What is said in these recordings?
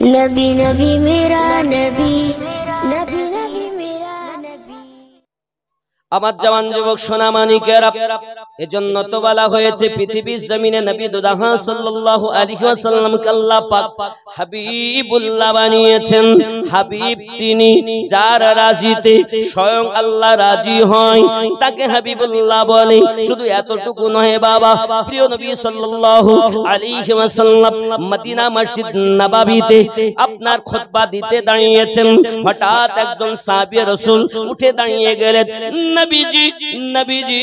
नबी नबी मेरा नबी, नबी नबी मेरा नबी। আমার জওয়ান যুবক সোনা মানিকেরা, এজন্য তো বলা হয়েছে পৃথিবীর জমিনে নবী দুদাহা সাল্লাল্লাহু আলাইহি ওয়াসাল্লামকে আল্লাহ পাক হাবিবুল্লাহ বানিয়েছেন। হাবিব তিনি, যার রাজিতে স্বয়ং আল্লাহ রাজি হয় তাকে হাবিবুল্লাহ বলে। শুধু এতটুকু নয় বাবা, প্রিয় নবী সাল্লাল্লাহু আলাইহি ওয়াসাল্লাম মদিনা মসজিদ নববীতে আপনার খুতবা দিতে দাঁড়িয়েছেন। হঠাৎ একজন সাহাবী রাসূল উঠে দাঁড়িয়ে গেলেন, নবীজি নবীজি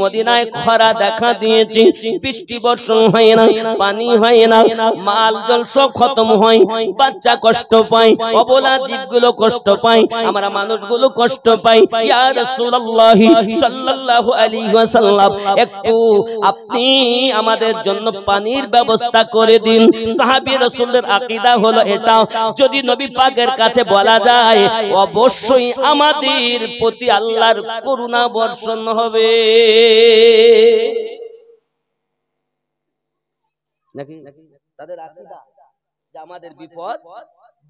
মদিনায় খরা দেখা দিয়েছে, বৃষ্টি বর্ষণ হয় না, পানি হয় না, মাল জল সব খতম হয়, বাচ্চা কষ্ট পায়, অবলা জীবগুলো কষ্ট পায়, আমরা মানুষগুলো কষ্ট পাই। ইয়া রাসূলুল্লাহ সাল্লাল্লাহু আলাইহি ওয়াসাল্লাম, একটু আপনি আমাদের জন্য পানির ব্যবস্থা করে দিন। সাহাবী রাসূলের আকীদা হলো এটা, যদি নবী পাকের কাছে বলা যায় অবশ্যই আমাদের প্রতি আল্লাহর করুণা বর্ষণ হবে। নাকি তাদের আকীদা যে আমাদের বিপদ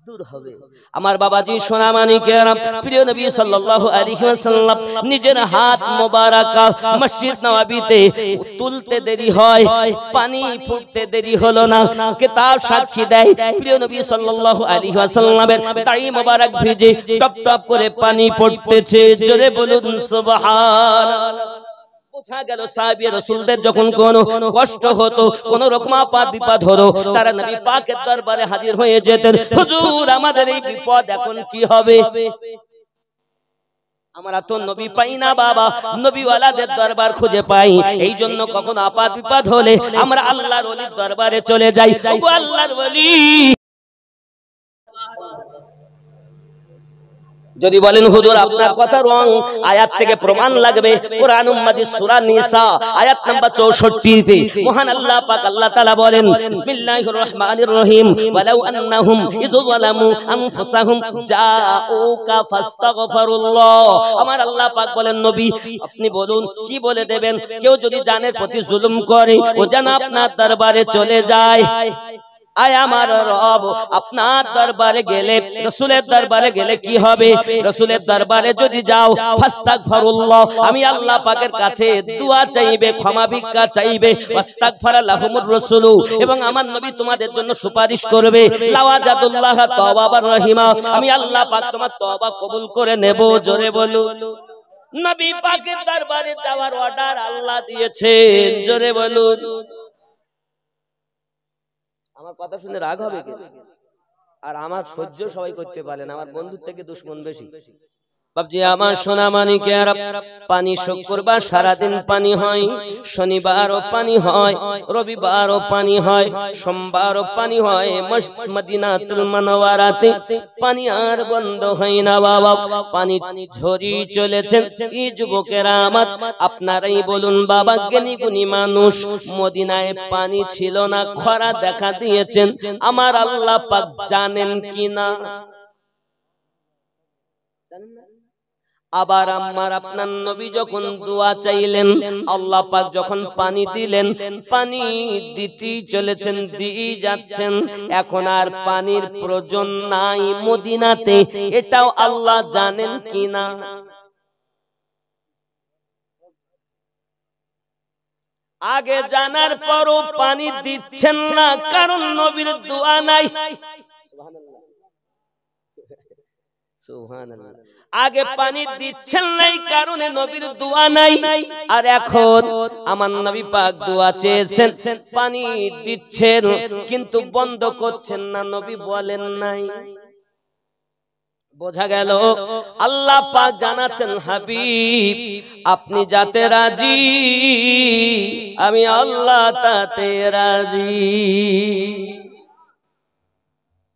দূর হবে। আমার বাবাজি সোনা মানিকেরা, প্রিয় নবী সাল্লাল্লাহু আলাইহি ওয়াসাল্লাম নিজের হাত মোবারকা মসজিদ নববীতে তুলতে দেরি হয়, পানি ফুটতে দেরি হলো না। কিতাব সাক্ষী দেয় প্রিয় নবী সাল্লাল্লাহু আলাইহি ওয়াসাল্লামের দাড়ি মোবারক ভিজে টপ টপ করে পানি পড়তেছে। জোরে বলুন সুবহানাল্লাহ। বোঝা গেল সাহাবী রাসূলদের যখন কোনো কষ্ট হতো, কোনো রকম আপদ বিপদ হতো, তারা নবী পাকের দরবারে হাজির হয়ে যেতেন। হুজুর আমাদের এই বিপদ এখন কি হবে? আমরা তো নবী পাই না বাবা, নবীওয়ালাদের দরবার খুঁজে পাই। এই জন্য কখনো আপদ বিপদ হলে আমরা আল্লাহর ওলির দরবারে চলে যাই। ওগো আল্লাহর ওলি, যদি বলেন হুজুর আপনার কথা রং, আয়াত থেকে প্রমাণ লাগবে। কোরআন মাজিদ সূরা নিসা আয়াত নাম্বার 64 তে মহান আল্লাহ পাক আল্লাহ তাআলা বলেন, বিসমিল্লাহির রহমানির রহিম, ওয়ালাউ আন্নাহুম ইয যালামু আনফুসাহুম জাউকা ফাস্তাগফিরুল্লাহ। আমার আল্লাহ পাক বলেন নবী আপনি বলুন কি বলে দেবেন, কেউ যদি জানের প্রতি জুলুম করে ও যেন আপনার দরবারে চলে যায়। আয় আমার রব, আপনার দরবারে গেলে, রাসূলের দরবারে গেলে কি হবে? রাসূলের দরবারে যদি যাও ফাস্তাগফিরুল্লাহ, আমি আল্লাহ পাকের কাছে দোয়া চাইবে, ক্ষমা ভিক্ষা চাইবে, ওয়াস্তাগফারা লাহুমুর রাসূল, এবং আমার নবী তোমাদের জন্য সুপারিশ করবে। লাওয়াজাদুল্লাহ তাওয়াবার রহিমা, আমি আল্লাহ পাক তোমার তওবা কবুল করে নেব। জোরে বলুন নবী পাকের দরবারে যাওয়ার অর্ডার আল্লাহ দিয়েছেন। জোরে বলুন। আমার কথা শুনে রাগ হবে কি? আর আমার সহ্য সবাই করতে পারেন, আমার বন্ধুর থেকে দুশমন বেশি। বাবজি আমার সোনা মানিকেরা, পানি শুক্রবার সারাদিন পানি হয়, শনিবারও পানি হয়, রবিবারও পানি হয়, সোমবারও পানি হয়। মদিনাতুল মুনাওয়ারাতে পানি আর বন্ধ হয় না বাবা, পানি ঝরি চলেছেন। এই যুবকেরা আমার, আপনারাই বলুন বাবা, জ্ঞানী গুণী মানুষ, মদিনায় পানি ছিল না, খরা দেখা দিয়েছেন, আমার আল্লাহ পাক জানেন কিনা? আবার আমার আপনার নবী যখন দোয়া চাইলেন, আল্লাহ পাক যখন পানি দিলেন, পানি দিতেই চলেছেন, দিয়ে যাচ্ছেন। এখন আর পানির প্রয়োজন নাই মদিনাতে, এটাও আল্লাহ জানেন কিনা? আগে জানার পরও পানি দিচ্ছেন না, কারণ নবীর দোয়া নাই। সুবহানাল্লাহ। আগে পানি দিচ্ছেন নাই কারণে নবীর দোয়া নাই, আর এখন আমার নবী পাক দোয়া চেয়েছেন, পানি দিচ্ছেন কিন্তু বন্ধ করছেন না, নবী বলেন নাই। বোঝা গেল আল্লাহ পাক জানাচ্ছেন হাবিব আপনি যাতে রাজি, আমি আল্লাহ তাতে রাজি।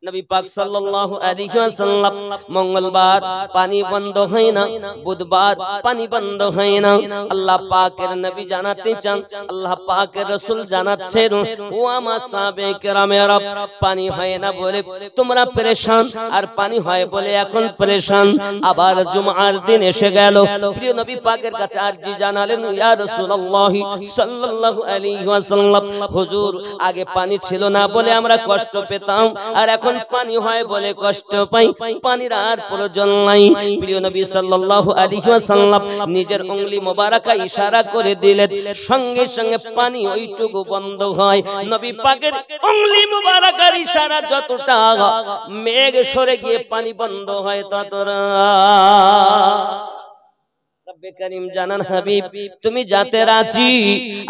নবী পাক সাল্লাল্লাহু আলাইহি ওয়াসাল্লাম মঙ্গলবার পানি বন্ধ হয় না, বুধবার পানি বন্ধ হয় না। আল্লাহ পাকের নবী জানাতে চান, আল্লাহ পাকের রাসূল জানাচ্ছেন, ও আমার সাহাবায়ে কেরামেরা, পানি হয় না বলে তোমরা পেরেশান, আর পানি হয় বলে এখন পেরেশান। আবার জুমার দিন এসে গেল, প্রিয় নবী পাকের কাছে আরজি জানালেন, ইয়া রাসূলুল্লাহ সাল্লাল্লাহু আলাইহি ওয়াসাল্লাম, হুজুর আগে পানি ছিল না বলে আমরা কষ্ট পেতাম, আর এখন পানি হয় বলে কষ্ট পাই, পানির আর প্রয়োজন নাই। প্রিয় নবী সাল্লাল্লাহু আলাইহি ওয়াসাল্লাম নিজের উংলি মোবারকা ইশারা করে দিলেন, সঙ্গে সঙ্গে পানি ওইটুকু বন্ধ হয়। নবী পাকের উংলি মোবারকার ইশারা যতটা, মেঘ সরে গিয়ে পানি বন্ধ হয় ততটা। রব্বে কারীম জানান, হাবিব তুমি যাতে রাজি,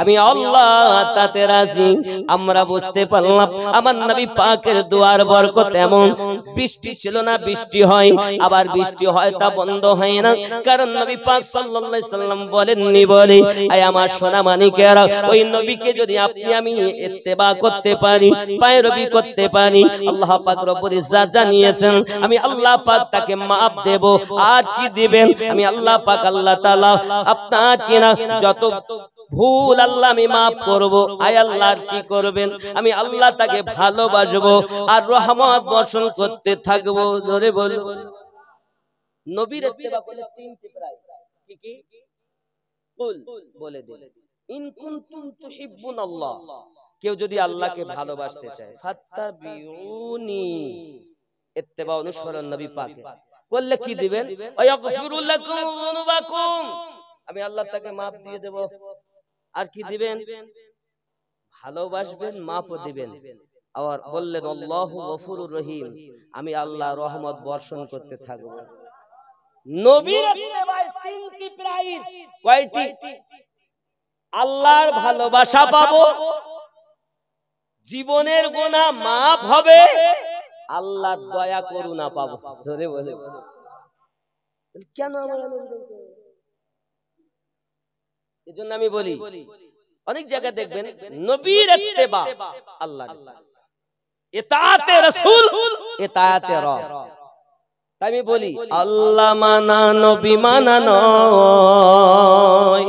আমি আল্লাহ তাতে রাজি। আমরা বুঝতে পারলাম আমার নবী পাকের দুয়ার বরকত এমন, বৃষ্টি ছিল না বৃষ্টি হয়, আবার বৃষ্টি হয় তা বন্ধ হয় না, কারণ নবী পাক সাল্লাল্লাহু আলাইহি সাল্লাম বলেননি বলে। আয় আমার সোনা মানিকেরা, ওই নবীকে যদি আপনি আমি ইত্তেবা করতে পারি, পায়রবি করতে পারি, আল্লাহ পাক রব্বুল ইজ্জাত জানিয়েছেন আমি আল্লাহ পাক তাকে maaf দেব। আর কি দিবেন? আমি আল্লাহ পাক আল্লাহ তাআলা আপনার কিনা যত ভুল আল্লাহ আমি maaf করব। আয় আল্লাহ কি করবেন? আমি আল্লাহ তাকে ভালোবাসবো আর রহমত বর্ষণ করতে থাকবো। জোরে বলবো নবীর ইত্তেবা করলে তিনটি প্রায় কি কি কুল বলে দিন, ইন কুনতুম তুহিব্বুনাল্লাহ, কেউ যদি আল্লাহকে ভালোবাসতে চায়, ফাত্তাবিউনি, ইত্তেবা অনুসরণ নবী পাকে করলে কি দিবেন? ওয়াগফিরু লাকুম যুনুবাকুম, আমি আল্লাহ তাকে maaf দিয়ে দেব। আর কি দিবেন? ভালোবাসবেন, maafও দিবেন। আর বললেন আল্লাহু গফুরুর রহিম, আমি আল্লাহ রহমত বর্ষণ করতে থাকব। নবীর ইত্তেবায় তিনটি প্রাইজ। কয়টি? আল্লাহর ভালোবাসা পাবো, জীবনের গুনাহ maaf হবে, আল্লাহর দয়া করুণা পাবো। জোরে বলে কেন আমরা এজন্য আমি বলি, অনেক জায়গায় দেখবেন নবীর ইত্তেবা আল্লাহ, ইতাআতে রাসূল, ইতাআতে রব। তাই আমি বলি আল্লাহ মানা নবী মানা নয়,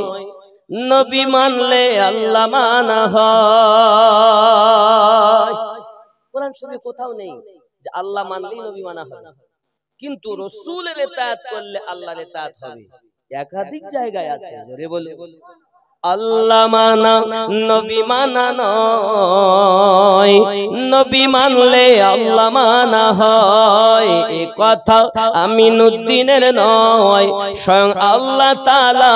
নবী মানলে আল্লাহ মানা হয়। কোরআন শরীফে কোথাও নেই যে আল্লাহ মানলেই নবী মানা হয়, কিন্তু রাসূলের ইতাআত করলে আল্লাহর ইতাআত হবে। একাধিক জায়গায় আছে। জোরে বলে আল্লাহ মানা নবী মানা নয়, নবী মানলে আল্লাহ মানা হয়। এই কথা আমিনুদ্দিনের নয়, স্বয়ং আল্লাহ তাআলা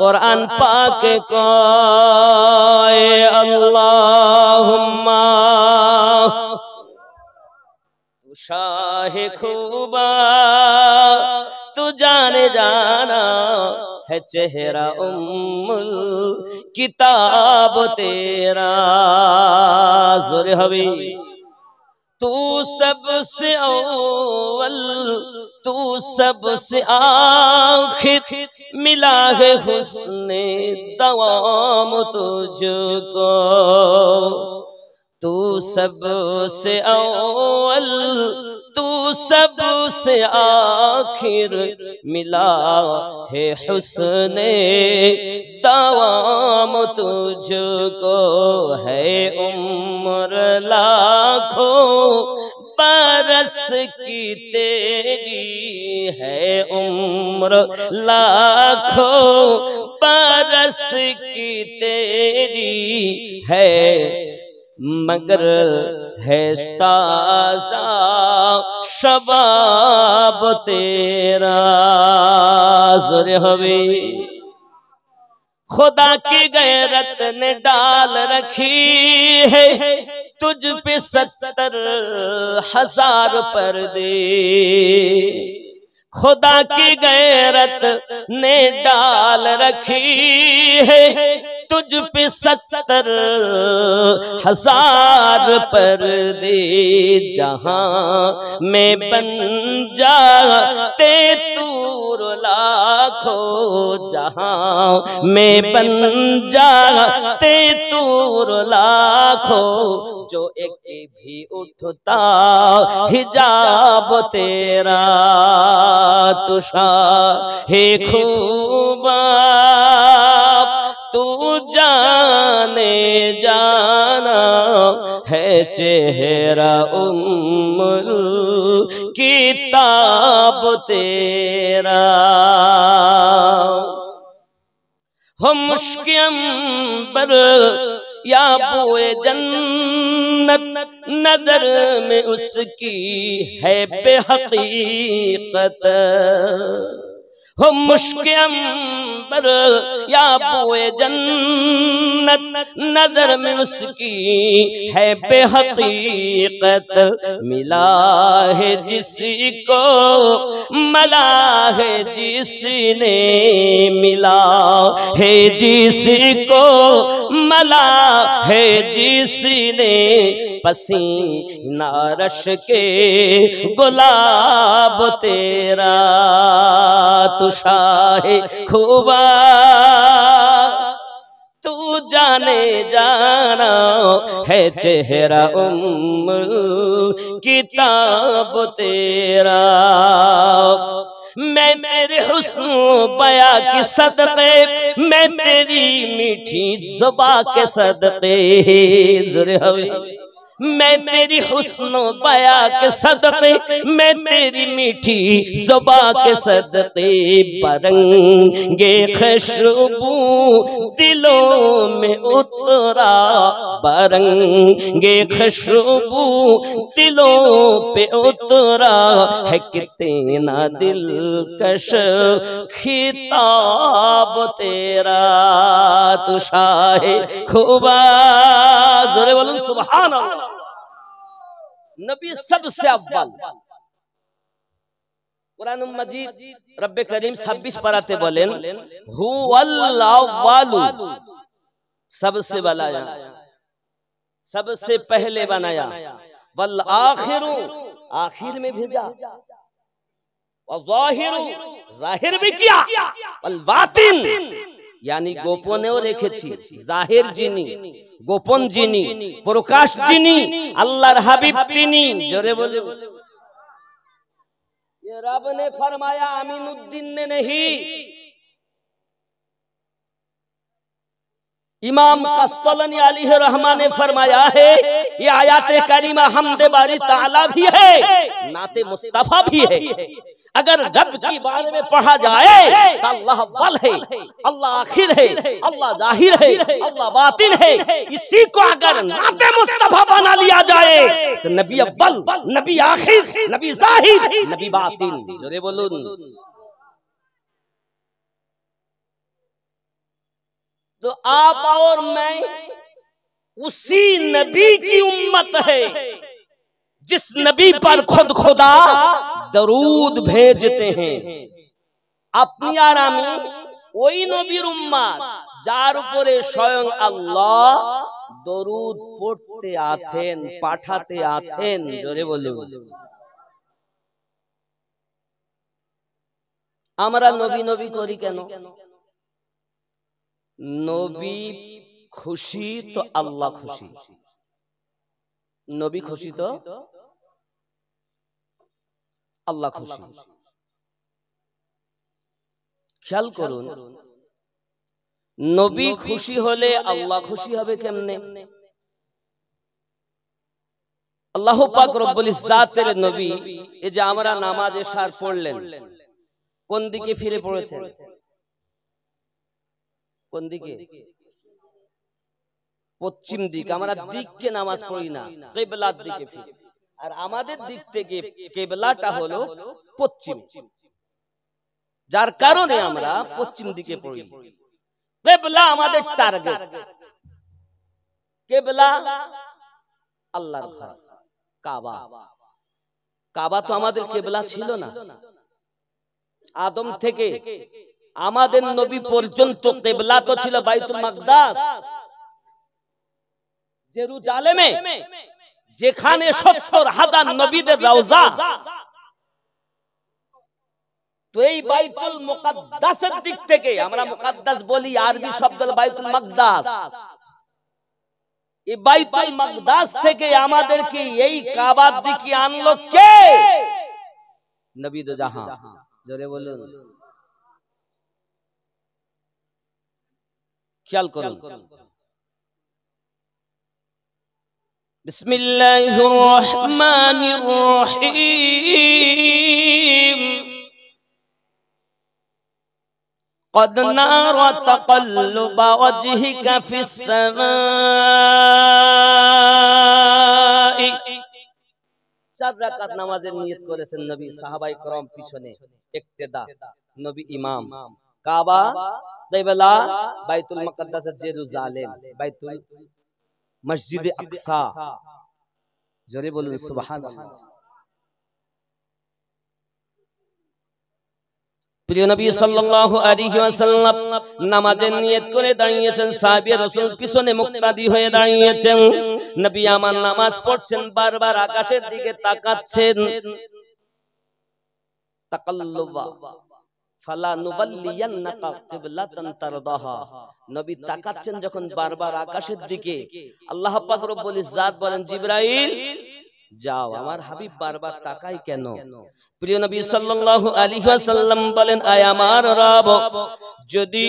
কোরআন পাকে কয়, আল্লাহুম্মা শাহে খুবা তু জানে জানা है चेहरा उम्मुल किताब तेरा। जोरे हबी तू सबसे अव्वल तू सबसे आखिर, मिला है हुस्ने तमाम तुझको, तू सबसे अव्वल तू सबसे आखिर, मिला है हुस्ने तमाम तुझको, है उम्र लाखों बरस की तेरी, है उम्र लाखों बरस की तेरी, है मगर है ताज़ा शबाब तेरा। ज़ोरे हवे खुदा की गैरत ने डाल रखी है तुझ पे 70,000 पर्दे, खुदा की गैरत ने डाल रखी है तुझ पे 70,000 पर्दे, जहां में बन जाते तूर लाखों, जहां में बन जाते तूर लाखों, जो एक भी उठता हिजाब तेरा तुषाहे खूबा तू जाने जाना है चेहरा उम्मुल किताब तेरा हो मुश्किल पर या बुए जन्नत नजर में उसकी है बेहकीकत हो मुश्किल पर या बुए जन्नत नजर में उसकी है बेहकीकत मिला है जिसी को मला है जिसने मिला है जिसी को मला है जिसने पसीना रश के गुलाब तेरा तुषाहे खूबा तू जाने जाना है चेहरा किताब तेरा मैं तेरे हुस्न बया के सदक़े मैं तेरी मीठी ज़ुबा के सदक़े ज़ुरे हवे मैं तेरी हुस्न बया के सदक़े मैं तेरी मीठी ज़ुबा के सदक़े बरंगे खुशबू दिलों में उतरा बरंगे खुशबू दिलों पे उतरा है कितना दिलकश खिताब तेरा तुषाहे खूबा ज़ोरे बोलो सुभान अल्लाह नबी सबसे अव्वल कुरान मजीद रब्बे करीम 26 पराते बोलें हुवल्लाहु सबसे बनाया सबसे पहले बनाया वल आखिरु आखिर में भेजा और जाहिरु जाहिर भी किया वल बातिन यानी गोपनेও রেখেছি জাহির যিনি গোপন যিনি প্রকাশ যিনি আল্লাহর হাবিব তিনি জোরে বলে ये रब ने फरमाया अमीनुद्दीन ने नहीं इमाम कस्तलानी अलैहि रहमा ने फरमाया है ये आयत करीमा हमदे बारी ताला भी है नाते मुस्तफा भी है अगर रब की बारे में पढ़ा जाए तो अल्लाह अव्वल है अल्लाह आखिर है अल्लाह जाहिर है अल्लाह बातिन है इसी को अगर नाते मुस्तफा बना लिया जाए तो नबी अव्वल नबी आखिर नबी जाहिर नबी बातिन जोरे बोलूं तो आप और मैं उसी नबी की उम्मत है जिस नबी पर खुद खुदा दरूद भेजते हैं अपनी आरामी ওই নবীর উম্মত যার উপরে স্বয়ং আল্লাহ দরুদ পড়তে আছেন পাঠাতে আছেন জোরে বলুন আমরা নবী নবী করি কেন নবী খুশি তো আল্লাহ খুশি নবী খুশি তো আল্লাহ খুশি খেয়াল করুন নবী খুশি হলে আল্লাহ খুশি হবে কেমনে আল্লাহ পাক রব্বুল ইজ্জাতের নবী এই যে আমরা নামাজ এশার পড়লেন কোন দিকে ফিরে পড়েছেন কোন দিকে পশ্চিম দিক আমরা দিককে নামাজ পড়ি না কিবলার দিকে ফিরে আর আমাদের দিক থেকে কিবলাটা হলো পশ্চিম যার কারণে আমরা পশ্চিম দিকে পড়ি কিবলা আমাদের টার্গেট কিবলা আল্লাহর ঘর কাবা কাবা তো আমাদের কিবলা ছিল না আদম থেকে আমাদের নবী পর্যন্ত কিবলা তো ছিল বাইতুল মাকদাস জেরুজালেমে যেখানে ৭০,০০০ নবীদের রওজা তো এই বাইতুল মুকাদ্দাসের দিক থেকে আমরা মুকাদ্দাস বলি আরবি শব্দ বাইতুল মাকদাস এই বাইতুল মাকদাস থেকে আমাদেরকে এই কাবার দিকে আনলো কে? নবী দো জাহান। জোরে বলুন, খেয়াল করুন। বিসমিল্লাহির রহমানির রহিম। قد نرى تقلب وجهك في السماء। 4 রাকাত নামাজের নিয়ত করেছেন নবী, সাহাবায়ে کرام পিছনে ইক্তেদা, নবী ইমাম। কাবা কিবলা বাইতুল মুকদ্দাস জেরুজালেম, বাইতুল মসজিদে আকসা। জোরে বলুন সুবহানাল্লাহ। প্রিয় নবী সাল্লাল্লাহু আলাইহি ওয়াসাল্লাম নামাজের নিয়ত করে দাঁড়িয়েছেন, সাহাবী রাসূল পিছনে মুক্তাদি হয়ে দাঁড়িয়েছেন। নবী আমার নামাজ পড়ছেন, বারবার আকাশের দিকে তাকাচ্ছেন। তাকাল্লুবা ফালা নুবাল্লিয়ান্নাকা কিবলাতান তারদাহা। নবী তাকাচ্ছেন যখন বারবার আকাশের দিকে, আল্লাহ পাক রব্বুল ইজ্জাত বলেন, জিবরাইল যাও, আমার হাবিব বারবার তাকায় কেন? প্রিয় নবী সাল্লাল্লাহু আলাইহি ওয়াসাল্লাম বলেন, আয় আমার রব, যদি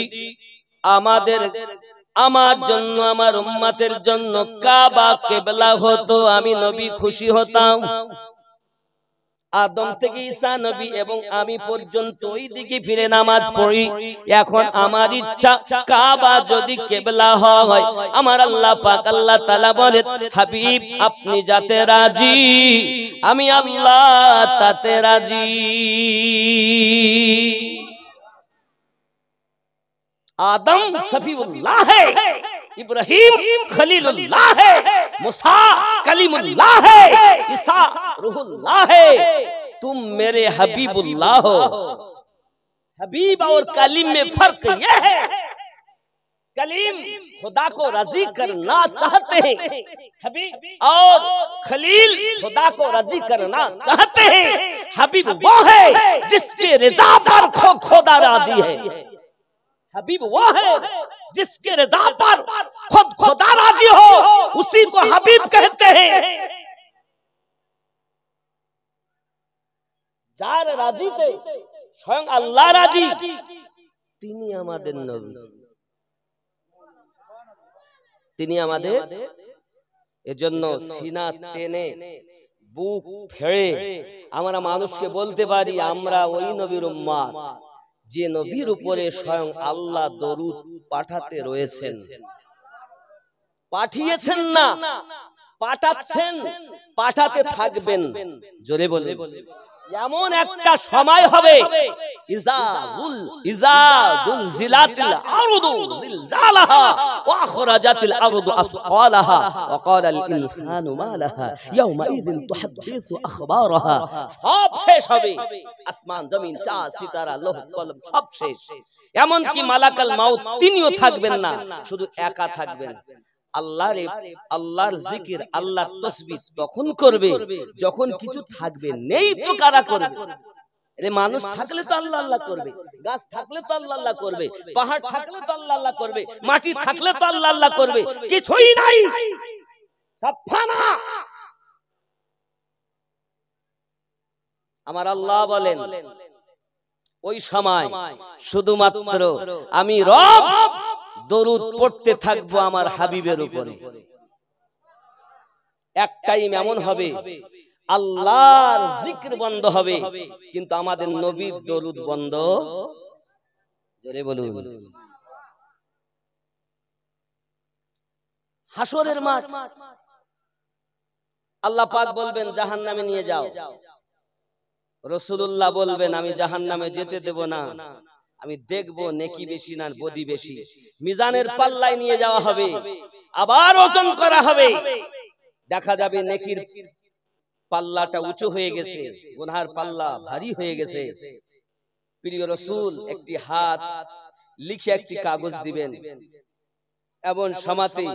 আমার জন্য, আমার উম্মতের জন্য কাবা কিবলা হতো, আমি নবী খুশি হতাম। আদম থেকে ঈসা নবী এবং আমি পর্যন্ত ওই দিকে ফিরে নামাজ পড়ি। এখন আমার ইচ্ছা, কাবা যদি কিবলা হয়, আমার আল্লাহ পাক আল্লাহ তাআলা বলেন, হাবিব আপনি যাতে রাজি, আমি আল্লাহ তাতে রাজি। आदम सफीउल्लाह है, इब्राहिम खलीलुल्लाह है, मूसा कलीमुल्लाह है, ईसा रूहुल्लाह है, तुम मेरे हबीबुल्लाह हो। हबीब और कलीम में फर्क यह है, कलीम खुदा को राजी करना चाहते हैं, हबीब और खलील खुदा को राजी करना चाहते हैं। हबीब वो है जिसके रिजा पर खुदा राजी है, हबीब वो है जिसके रिदा पर खुद खुदा राजी हो, उसी को हबीब कहते हैं। যার রাজিতে স্বয়ং আল্লাহ রাজি, তিনি আমাদের নবী, তিনি আমাদের। এজন্য সিনা টেনে বুক ফেড়ে আমরা মানুষকে বলতে পারি আমরা ওই নবীর উম্মত যে নবীর উপরে স্বয়ং আল্লাহ দরুদ পাঠাতে রয়েছেন, পাঠিয়েছেন না, পাঠাচ্ছেন, পাঠাতে থাকবেন। জোরে বলে, এমন একটা সময় হবে, ইজা যুলজিলাতিল আরদু জিলজালাহা ওয়া আখরাজাতিল আরদু আসকালাহা ওয়া ক্বালাল ইনসানু মা লাহা ইয়াওমাইযিন তুহাদ্দিসু আখবারাহা। সব শেষ হবে, আসমান জমিন চাঁদ সিতারা লৌহ কলম সব শেষ। এমন কি মালাকাল মাউত তিনিও থাকবেন না, শুধু একা থাকবেন। আল্লাহর জিকির, আল্লাহর তাসবিহ তখন করবে যখন কিছু থাকবে, নেই তো কারা করবে? আরে মানুষ থাকলে তো আল্লাহ আল্লাহ করবে, গাছ থাকলে তো আল্লাহ আল্লাহ করবে, পাহাড় থাকলে তো আল্লাহ আল্লাহ করবে, মাটি থাকলে তো আল্লাহ আল্লাহ করবে। কিছুই নাই, সব ফানা। আমার আল্লাহ বলেন, ওই সময় শুধুমাত্র আমি রব দরুদ পড়তে থাকবো আমার হাবিবের উপরে। এক টাইম এমন হবে আল্লাহর জিকির বন্ধ হবে, কিন্তু আমাদের নবীর দরুদ বন্ধ। জোরে বলুন। হাসরের মাঠ, আল্লাহ পাক বলবেন জাহান্নামে নিয়ে যাও, রাসূলুল্লাহ বলবেন আমি জাহান্নামে যেতে দেব না, আমি দেখব নেকি বেশি না বদি বেশি। মিজানের পাল্লায় নিয়ে যাওয়া হবে, আবার ওজন করা হবে, দেখা যাবে নেকির পাল্লাটা উঁচু হয়ে গেছে, গুনাহের পাল্লা ভারী হয়ে গেছে। প্রিয় রাসূল একটি হাত লিখে একটি কাগজ দিবেন, এমন সময়তে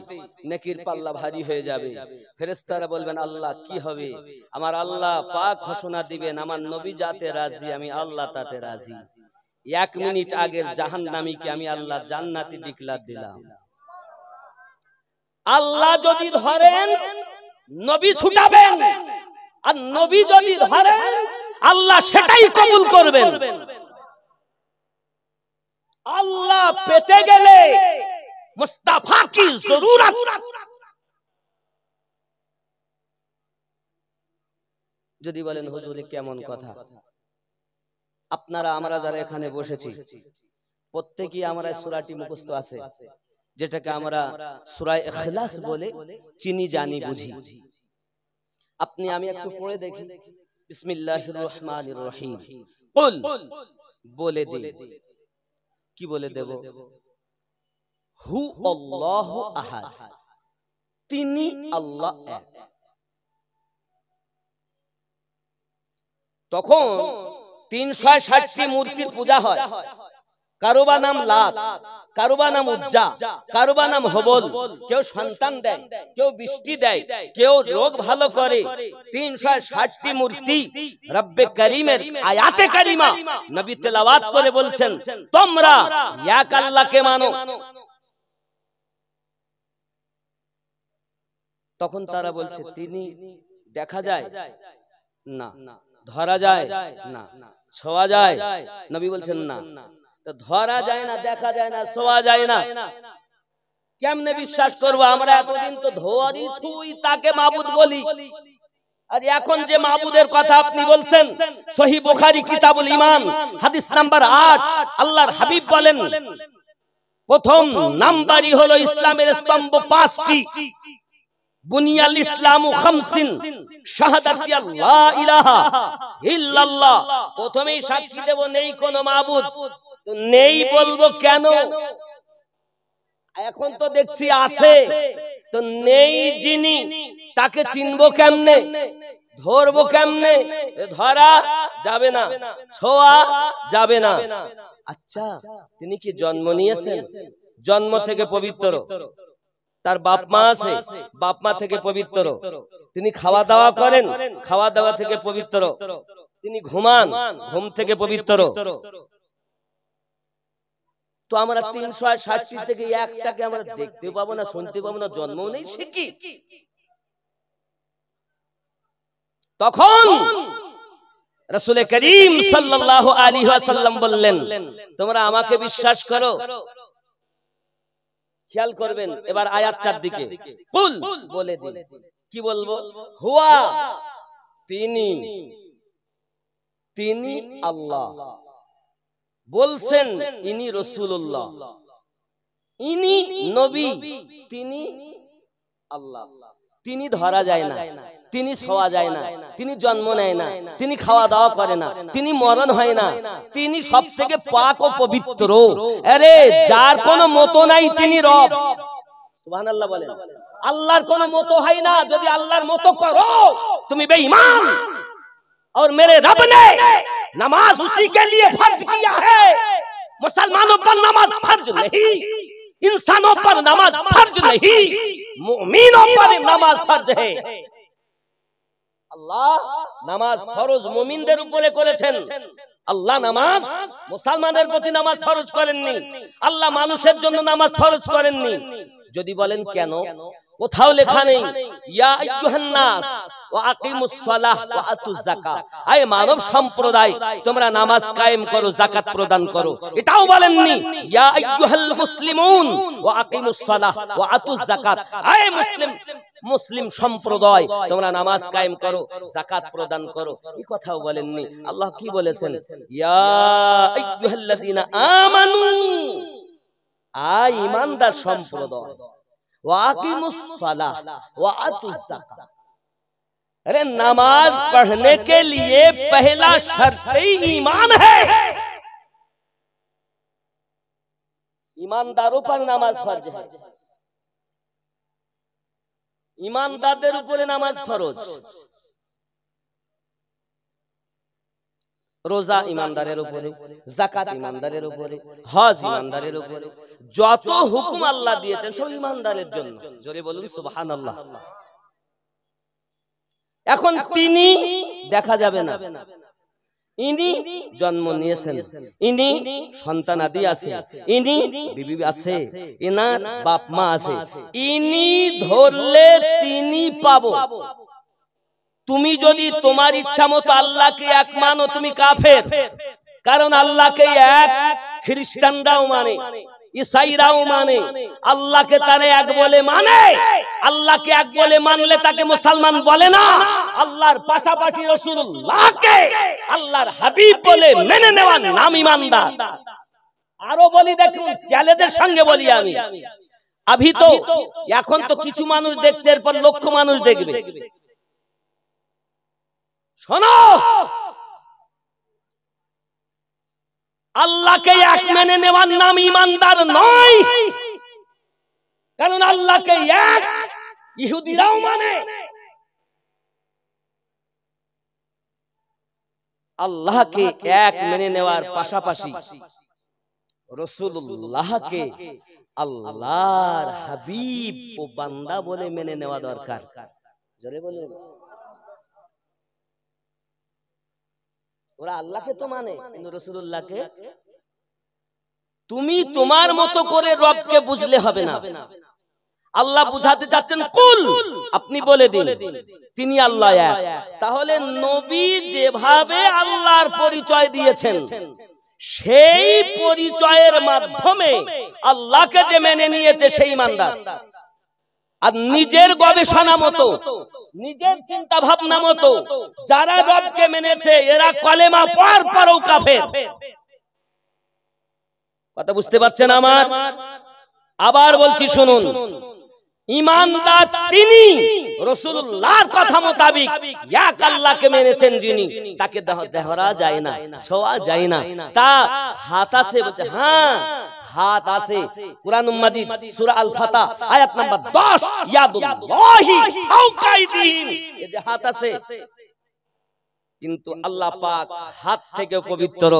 নেকির পাল্লা ভারী হয়ে যাবে। ফেরেশতারা বলবেন আল্লাহ কি হবে? আমার আল্লাহ পাক ঘোষণা দিবেন আমার নবী যাতে রাজি, আমি আল্লাহ তাতে রাজি। 1 মিনিট আগের জাহান্নামীকে আমি আল্লাহ জান্নাতি ডিক্লার দিলাম। আল্লাহ যদি ধরেন নবী ছুটাবেন, আর নবী যদি ধরেন আল্লাহ সেটাই কবুল করবেন। আল্লাহ পেতে গেলে মুস্তাফা কি জরুরত। যদি বলেন হুজুর কেমন কথা, আপনারা আমরা যারা এখানে বসেছি প্রত্যেকই আমরা সূরাটি মুখস্থ আছে, যেটাকে আমরা সূরা ইখলাস বলে চিনি জানি বুঝি। আপনি আমি একটু পড়ে দেখি, বিসমিল্লাহির রহমানির রহিম। কুল বলে দিন, কি বলে দেব? হু আল্লাহু আহাদ, তিনি আল্লাহ এক। তখন ৩৬০টি মূর্তির পূজা হয়। কারোবা নাম লাত, কারোবা নাম উজ্জা, কারোবা নাম হবল। কেউ সন্তান দেয়, কেউ বৃষ্টি দেয়, কেউ রোগ ভালো করে। ৩৬০টি মূর্তি রব্বে করিমের আয়াতে কারিমা নবী তেলাওয়াত করে বলছেন, তোমরা এক আল্লাহকে মানো। তখন তারা বলছে তিনি দেখা যায় না, ধরা যায় না, ছোঁয়া যায়। নবী বলছেন না, তো ধরা যায় না, দেখা যায় না, ছোঁয়া যায় না, কেমনে বিশ্বাস করবো আমরা? এতদিন তো ধরি ছুঁই তাকে মাবুদ বলি, আর এখন যে মাবুদের কথা আপনি বলছেন, সহিহ বুখারী কিতাবুল ঈমান হাদিস নাম্বার ৮, আল্লাহর হাবিব বলেন প্রথম নাম্বারই হলো ইসলামের স্তম্ভ ৫টি। বুনিয়াল ইসলামু খামসিন শাহাদাতি আল্লাহ ইলাহা ইল্লাল্লাহ। প্রথমেই সাক্ষী দেব নেই কোনো মাবুদ। তো নেই বলবো কেন? এখন তো দেখছি আছে। তো নেই যিনি, তাকে চিনবো কেমনে, ধরবো কেমনে? ধরা যাবে না, ছোঁয়া যাবে না। আচ্ছা, তিনি কি জন্ম নিয়েছেন? জন্ম থেকে পবিত্র। তার বাপ মা আছে, বাপ মা থেকে পবিত্র। তিনি খাওয়া দাওয়া করেন, খাওয়া দাওয়া থেকে পবিত্র। তিনি ঘুমান, ঘুম থেকে পবিত্র। তো আমরা ৩৬০টি থেকে একটাকে আমরা দেখতে পাবো না, শুনতে পাবো না, জন্ম নেই, সে কি? তখন রাসূল করিম সাল্লাল্লাহু আলাইহি ওয়াসাল্লাম বললেন, তোমরা আমাকে বিশ্বাস করো। খেয়াল করবেন এবার আয়াতটার দিকে। কুল বলে দিন, কি বলবো? হুয়া, তিনি, তিনি আল্লাহ। বলছেন ইনি রাসূলুল্লাহ, ইনি নবী, তিনি আল্লাহ। তিনি ধরা যায় না, তিনি ছোঁয়া যায় না, তিনি জন্ম নেয় না, তিনি খাওয়া দাওয়া করে না, তিনি মরণ হয় না, তিনি সব থেকে পাক ও পবিত্র। আরে যার কোনো মতো নাই তিনি রব। সুবহানাল্লাহ বলেন। আল্লাহর কোনো মতো হয় না। যদি আল্লাহর মতো করো তুমি বেঈমান। और मेरे रब ने नमाज उसी के लिए फर्ज किया है। मुसलमानों पर नमाज फर्ज नहीं, इंसानों पर नमाज फर्ज नहीं, मुमिनों पर नमाज फर्ज है। আল্লাহ নামাজ ফরজ মুমিনদের উপরে করেছেন। আল্লাহ নামাজ মুসলমানদের প্রতি নামাজ ফরজ করেননি। আল্লাহ মানুষের জন্য নামাজ ফরজ করেননি। যদি বলেন কেন, কোথাও লেখা নেই ইয়া আইয়ুহান নাস ওয়া আকিমুস সালাহ ওয়া আতুজ যাকাত, আয় মানব সম্প্রদায় তোমরা নামাজ কায়েম করো, যাকাত প্রদান করো। এটাও বলেননি ইয়া আইয়ুহাল মুসলিমুন ওয়া আকিমুস সালাহ ওয়া আতুজ যাকাত, আয় মুসলিম সম্প্রদায় তোমরা নামাজ কায়েম করো, যাকাত প্রদান করো। এই কথাও বলেননি। আল্লাহ কি বলেছেন? ইয়া আইয়ুহাল্লাযীনা আমানু, আয় ঈমানদার সম্প্রদায়, ওয়া আকিমুস সালাহ ওয়া আতুজ যাকাত। अरे नमाज पढ़ने के लिए पहला शर्त ही ईमान है। ईमानदारों पर नमाज फर्ज है, ईमानदारদের উপরে নামাজ ফরজ। রোজা ইমানদারের উপরে, যাকাত ইমানদারের উপরে, হজ ইমানদারের উপরে। যত হুকুম আল্লাহ দিয়েছেন সব ইমানদারের জন্য। জোরে বলুন সুবহানাল্লাহ। এখন তিনি দেখা যাবে না, ইনি জন্ম নিয়েছেন, ইনি সন্তানাদি আছে, ইনি বিবি আছে, ইনার বাপ মা আছে, ইনি ধরলে তিনি পাবো। তুমি যদি তোমার ইচ্ছা মতো আল্লাহকে এক মানো, তুমি কাফের। কারণ আল্লাহকে এক খ্রিস্টানরাও মানে, ঈসাইরাও মানে, আল্লাহকে তারা এক বলে মানে। আল্লাহকে এক বলে মানলে তাকে মুসলমান বলে না। আল্লাহর পাশাপাশি রাসূলুল্লাহকে আল্লাহর হাবিব বলে মেনে নেওয়ার নাম ঈমানদার। আরো বলি, দেখুন চ্যালেঞ্জের সঙ্গে বলি আমি, আভি তো এখন তো কিছু মানুষ দেখছে, এরপর লক্ষ মানুষ দেখবে। শোনো, আল্লাহকে এক মেনে নেওয়ার নাম ঈমানদার নয়। কারণ আল্লাহকে এক ইহুদিরাও মানে। আল্লাহকে এক মেনে নেওয়ার পাশাপাশি রাসূলুল্লাহকে আল্লাহর হাবিব ও বান্দা বলে মেনে নেওয়া দরকার। জোরে বলুন। ওরা আল্লাহকে তো মানে, কিন্তু রাসূলুল্লাহকে তুমি তোমার মতো করে রবকে বুঝলে হবে না। আল্লাহ বুঝাতে যাচ্ছেন কুল, আপনি বলে দিন তিনি আল্লাহ এক। তাহলে নবী যেভাবে আল্লাহর পরিচয় দিয়েছেন, সেই পরিচয়ের মাধ্যমে আল্লাহকে যে মেনে নিয়েছে সেই ঈমানদার। আর নিজের গবেষণা মতো, নিজের চিন্তা ভাবনা মতো যারা রবকে মেনেছে, এরা কলেমা পড়ার পরেও কাফের। কথা বুঝতে পারছেন আমার? আবার বলছি শুনুন, ঈমানদার তিনি রাসূলুল্লাহর কথা মোতাবেক এক আল্লাহকে মেনেছেন, যিনি তাকে দেহরা যায় না, ছোঁয়া যায় না। তা হাত আছে বলছে, হ্যাঁ হাত আছে। কুরআন মাজিদ সূরা আল ফাতহ আয়াত নাম্বার 10, ইয়াদুল্লাহি ফাওকা আইদিহিম, এই যে হাত আছে। কিন্তু আল্লাহ পাক হাত থেকে পবিত্র।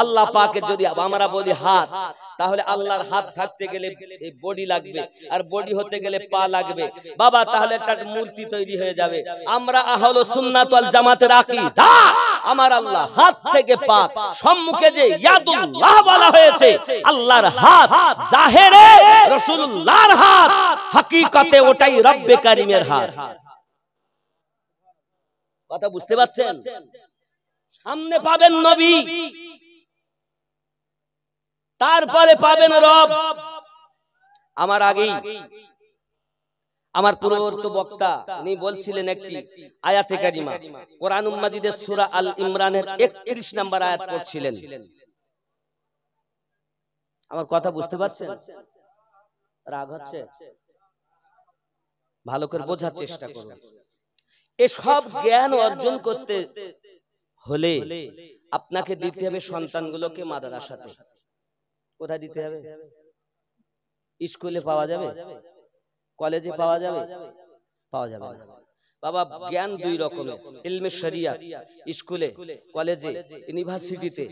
আল্লাহ পাকে যদি আমরা বলি হাত, তাহলে আল্লাহর হাত থাকতে গেলে এই বডি লাগবে, আর বডি হতে গেলে পা লাগবে। বাবা তাহলে একটা মূর্তি তৈরি হয়ে যাবে। আমরা আহলে সুন্নাত ওয়াল জামাতের আকীদা, আমার আল্লাহ হাত থেকে পাক। সম্মুখে যে ইয়াদুল্লাহ বলা হয়েছে, আল্লাহর হাত জাহেরে রাসূলুল্লাহর হাত, হাকিকতে ওটাই রব্বে কারীমের হাত। কথা বুঝতে পারছেন? সামনে পাবেন নবী, তারপরে পাবেন রব। আমার আগেই আমার পূর্ববর্তী বক্তা উনি বলছিলেন একটি আয়াতে কারিমা, কোরআন মাজিদের সূরা আল ইমরানের 31 নম্বর আয়াত পড়ছিলেন। আমার কথা বুঝতে পারছেন? রাগ হচ্ছে? ভালো করে বোঝার চেষ্টা করুন। এসব জ্ঞান অর্জন করতে হলে আপনাকে দিতে হবে সন্তানগুলোকে মাদ্রাসাতে। কোথায় দিতে হবে? স্কুলে পাওয়া যাবে? কলেজে পাওয়া যাবে? পাওয়া যাবে না। বাবা জ্ঞান দুই রকমের, ইলমে শরিয়াত স্কুলে, কলেজে, ইউনিভার্সিটিতে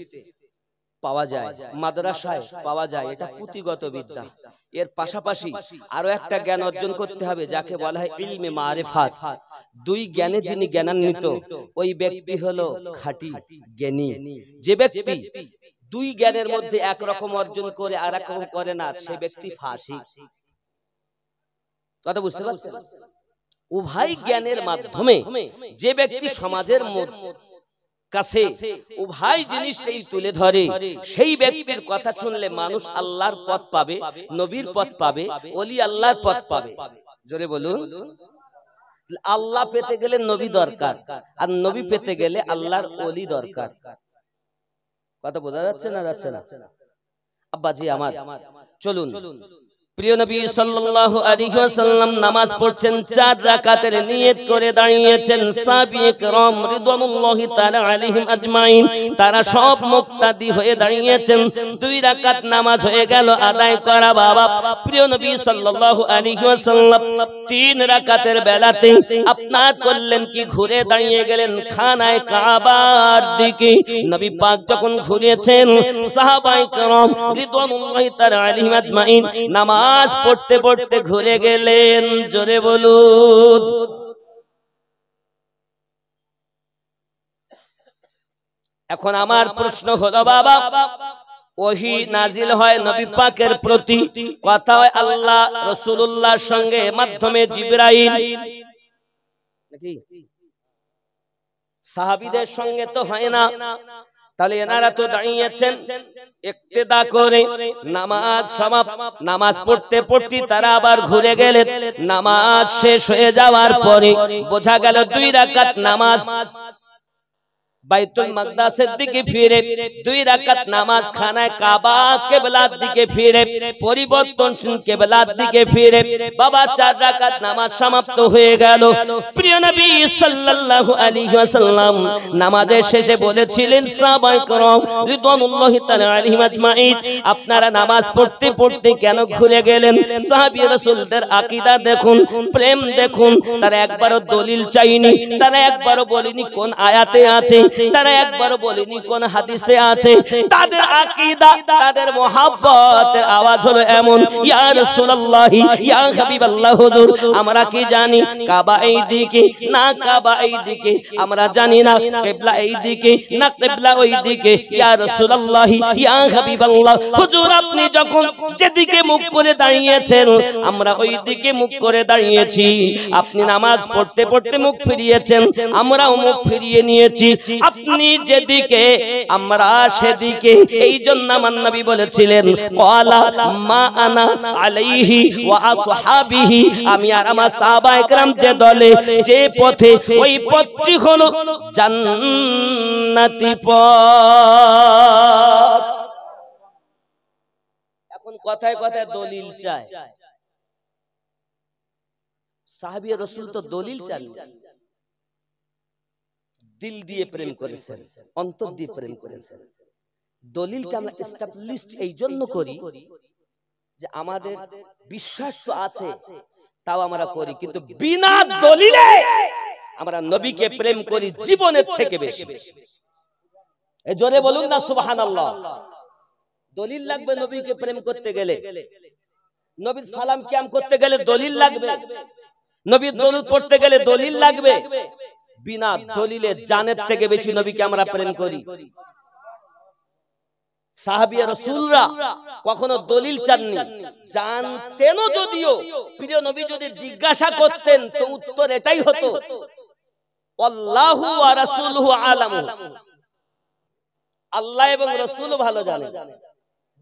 পাওয়া যায়, মাদ্রাসায় পাওয়া যায়, এটা পুঁথিগত বিদ্যা। এর পাশাপাশি আরো একটা জ্ঞান অর্জন করতে হবে, যাকে বলা হয় ইলমে মারিফাত। দুই জ্ঞানে যিনি জ্ঞানান্বিত, ওই ব্যক্তি হলো খাঁটি জ্ঞানী। যে ব্যক্তি দুই জ্ঞানের মধ্যে এক রকম অর্জন করে আর এক রকম করে না, সে ব্যক্তি ফাসিক। কথা বুঝতে পারছেন? উভয় জ্ঞানের মাধ্যমে যে ব্যক্তি সমাজের কাছে উভয় জিনিসটাই তুলে ধরে, সেই ব্যক্তির কথা শুনলে মানুষ আল্লাহর পথ পাবে, নবীর পথ পাবে, ওলি আল্লাহর পথ পাবে। জোরে বলুন। আল্লাহ পেতে গেলে নবী দরকার, আর নবী পেতে গেলে আল্লাহর ওলি দরকার। কথা বোঝা যাচ্ছে না? যাচ্ছে না? আব্বাজি আমার, চলুন। প্রিয় নবী সাল্লাল্লাহু আলাইহি ওয়াসাল্লাম নামাজ পড়ছেন, 4 রাকাতের নিয়ত করে দাঁড়িয়েছেন। সাহাবী کرام রিদওয়ানুল্লাহি তাআলা আলাইহিম আজমাইন, তারা সব মুক্তাদি হয়ে দাঁড়িয়েছেন। 2 রাকাত নামাজ হয়ে গেল আদায় করা। বাবা প্রিয় নবী সাল্লাল্লাহু আলাইহি ওয়াসাল্লাম 3 রাকাতের বেলাতে আপনার করলেন কি, ঘুরে দাঁড়িয়ে গেলেন খানায়ে কাবার দিকে। নবী পাক যখন ঘুরেছেন, সাহাবায়ে کرام রিদওয়ানুল্লাহি তাআলা আলাইহিম আজমাইন নামাজ পড়তে পড়তে ঘুরে গেলেন। জোরে বলুন। এখন আমার প্রশ্ন হলো বাবা, ওহী নাজিল হয় নবী পাকের প্রতি, কথা হয় আল্লাহ রাসূলুল্লাহর সঙ্গে মাধ্যমে জিবরাইল, নাকি সাহাবীদের সঙ্গে তো হয় না। তাহলে এনারা তো দাঁড়িয়েছেন ইক্তেদা করে, নামাজ সমাপ্ত, নামাজ পড়তে পড়তে তারা আবার ঘুরে গেলেন। নামাজ শেষ হয়ে যাওয়ার পরে বোঝা গেল 2 রাকাত নামাজ বাইতুল মাকদাসের দিকে ফিরে, 2 রাকাত নামাজ খানায় কাবা কিবলার দিকে ফিরে, পরিবর্তনশীল কিবলার দিকে ফিরে বাবা 4 রাকাত নামাজ সমাপ্ত হয়ে গেল। প্রিয় নবী সাল্লাল্লাহু আলাইহি ওয়াসাল্লাম নামাজের শেষে বলেছিলেন, সাহাবায়ে কেরাম রিদওয়ানুল্লাহি তাআলা আলাইহিম আজমাইন, আপনারা নামাজ পড়তে পড়তে কেন ঘুরে গেলেন? সাহাবী রাসূলদের আকীদা দেখুন, প্রেম দেখুন, তারা একবারও দলিল চাইনি, তারা একবারও বলেনি কোন আয়াতে আছে, তারা একবারও বলেনি কোন হাদিসে আছে। তাদের আকীদা, তাদের মুহাব্বতের আওয়াজ হলো এমন, ইয়া রাসূলুল্লাহ, ইয়া হাবিবাল্লাহ হুজুর, আমরা কি জানি কাবা এই দিকে না কাবা এই দিকে, আমরা জানি না কিবলা এই দিকে না কিবলা ওই দিকে। ইয়া রাসূলুল্লাহ, ইয়া হাবিবাল্লাহ হুজুর, আপনি যখন যেদিকে মুখ করে দাঁড়িয়েছেন আমরা ওই দিকে মুখ করে দাঁড়িয়েছি, আপনি নামাজ পড়তে পড়তে মুখ ফিরিয়েছেন, আমরাও মুখ ফিরিয়ে নিয়েছি, আপনি যেদিকে আমরা সেদিকে। এই জন্য আমার নবী বলেছিলেন, ক্বালা মা আনা আলাইহি ওয়া আসহাবিহি, আমি আর আমার সাহাবায়ে কেরাম যে দলে যে পথে, ওই পথটি হলো জান্নাতি পথ। এখন কথায় কথায় দলিল চায়, সাহাবী রাসূল তো দলিল চান, দিল দিয়ে প্রেম করেছেন, অন্তর দিয়ে প্রেম করেছেন। দলিলটা আমরা এস্টাবলিশড এই জন্য করি যে আমাদের বিশ্বাস তো আছে, তাও আমরা করি, কিন্তু বিনা দলিলে আমরা নবীকে প্রেম করি জীবনের থেকে বেশি। এই জোরে বলুন না সুবহানাল্লাহ। দলিল লাগবে নবীকে প্রেম করতে গেলে, নবীর সালাম কিয়াম করতে গেলে দলিল লাগবে, নবীর দরুদ পড়তে গেলে দলিল লাগবে। বিনা দলিলে জানের থেকে বেশি নবীকে আমরা প্রেম করি। সাহাবী রাসূলরা কখনো দলিল চাননি, জানতেনও যদিও। প্রিয় নবী যদি জিজ্ঞাসা করতেন তো উত্তর এটাই হতো, আল্লাহু ওয়া রাসূলুহু আলামু, আল্লাহ এবং রাসূল ভালো জানেন,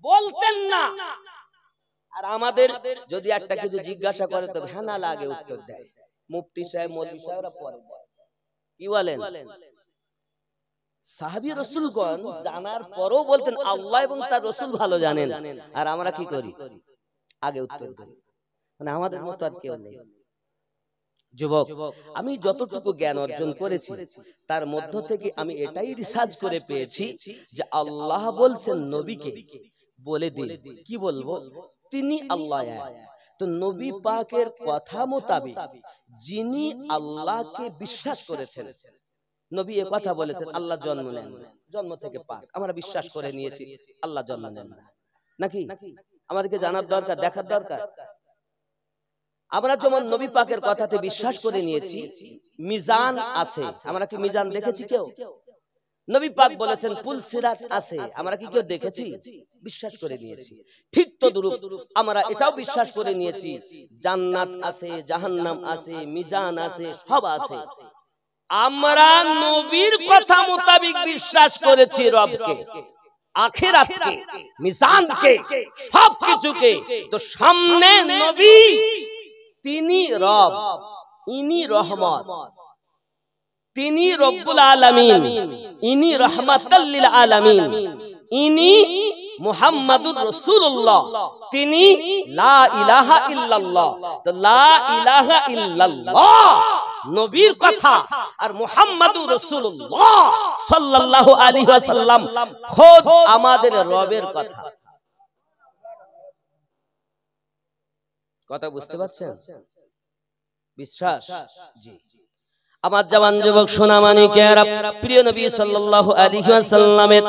বলতেন না। আর আমাদের যদি একটা কিছু জিজ্ঞাসা করে তো ভেনা লাগে উত্তর দেয়। মুফতি সাহেব, মৌলভী সাহেবরা পরে কি বলেন? সাহাবী রাসূলগণ জানার পরও বলতেন আল্লাহ এবং তার রাসূল ভালো জানেন, আর আমরা কি করি? আগে উত্তর দিই। মানে আমাদের মত আর কেউ নেই। যুবক, আমি যতটুকু জ্ঞান অর্জন করেছি তার মধ্য থেকে আমি এটাই রিসার্চ করে পেয়েছি যে আল্লাহ বলছেন নবীকে বলে দিন, কি বলবো? তিনি আল্লাহ এক। তো নবী পাকের কথা মোতাবেক যিনি আল্লাহকে বিশ্বাস করেছেন, নবী এ কথা বলেছেন আল্লাহ জন্ম নেন, জন্ম থেকে পাক, আমরা বিশ্বাস করে নিয়েছি আল্লাহ জন্ম নেন না, নাকি? আমাদেরকে জানার দরকার, দেখার দরকার। আমরা যেমন নবী পাকের কথাতে বিশ্বাস করে নিয়েছি মিজান আছে, আমরা কি মিজান দেখেছি কেউ? নবী পাক বলেছেন পুল সিরাত আছে, আমরা কি কেউ দেখেছি? বিশ্বাস করে নিয়েছি। ঠিক তদ্রূপ আমরা এটাও বিশ্বাস করে নিয়েছি জান্নাত আছে, জাহান্নাম আছে, মিজান আছে, সব আছে। আমরা নবীর কথা মোতাবেক বিশ্বাস করেছি রবকে, আখিরাতকে, মিজানকে, সবকিছুকে। তো সামনে নবী, তিনি রব, ইনি রহমত, তিনি রব্বুল আলামিন, ইনি রাহমাতাল লিল আলামিন, ইনি মুহাম্মাদুর রাসূলুল্লাহ, তিনি লা ইলাহা ইল্লাল্লাহ। তো লা ইলাহা ইল্লাল্লাহ নবীর কথা, আর মুহাম্মাদুর রাসূলুল্লাহ সাল্লাল্লাহু আলাইহি ওয়াসাল্লাম খোদ আমাদের রবের কথা। কথা বুঝতে পারছেন? বিশ্বাস, জি। আমার জওয়ান যুবক সোনামানিকেরা, প্রিয় নবী সাল্লাল্লাহু আলাইহি ওয়াসাল্লামের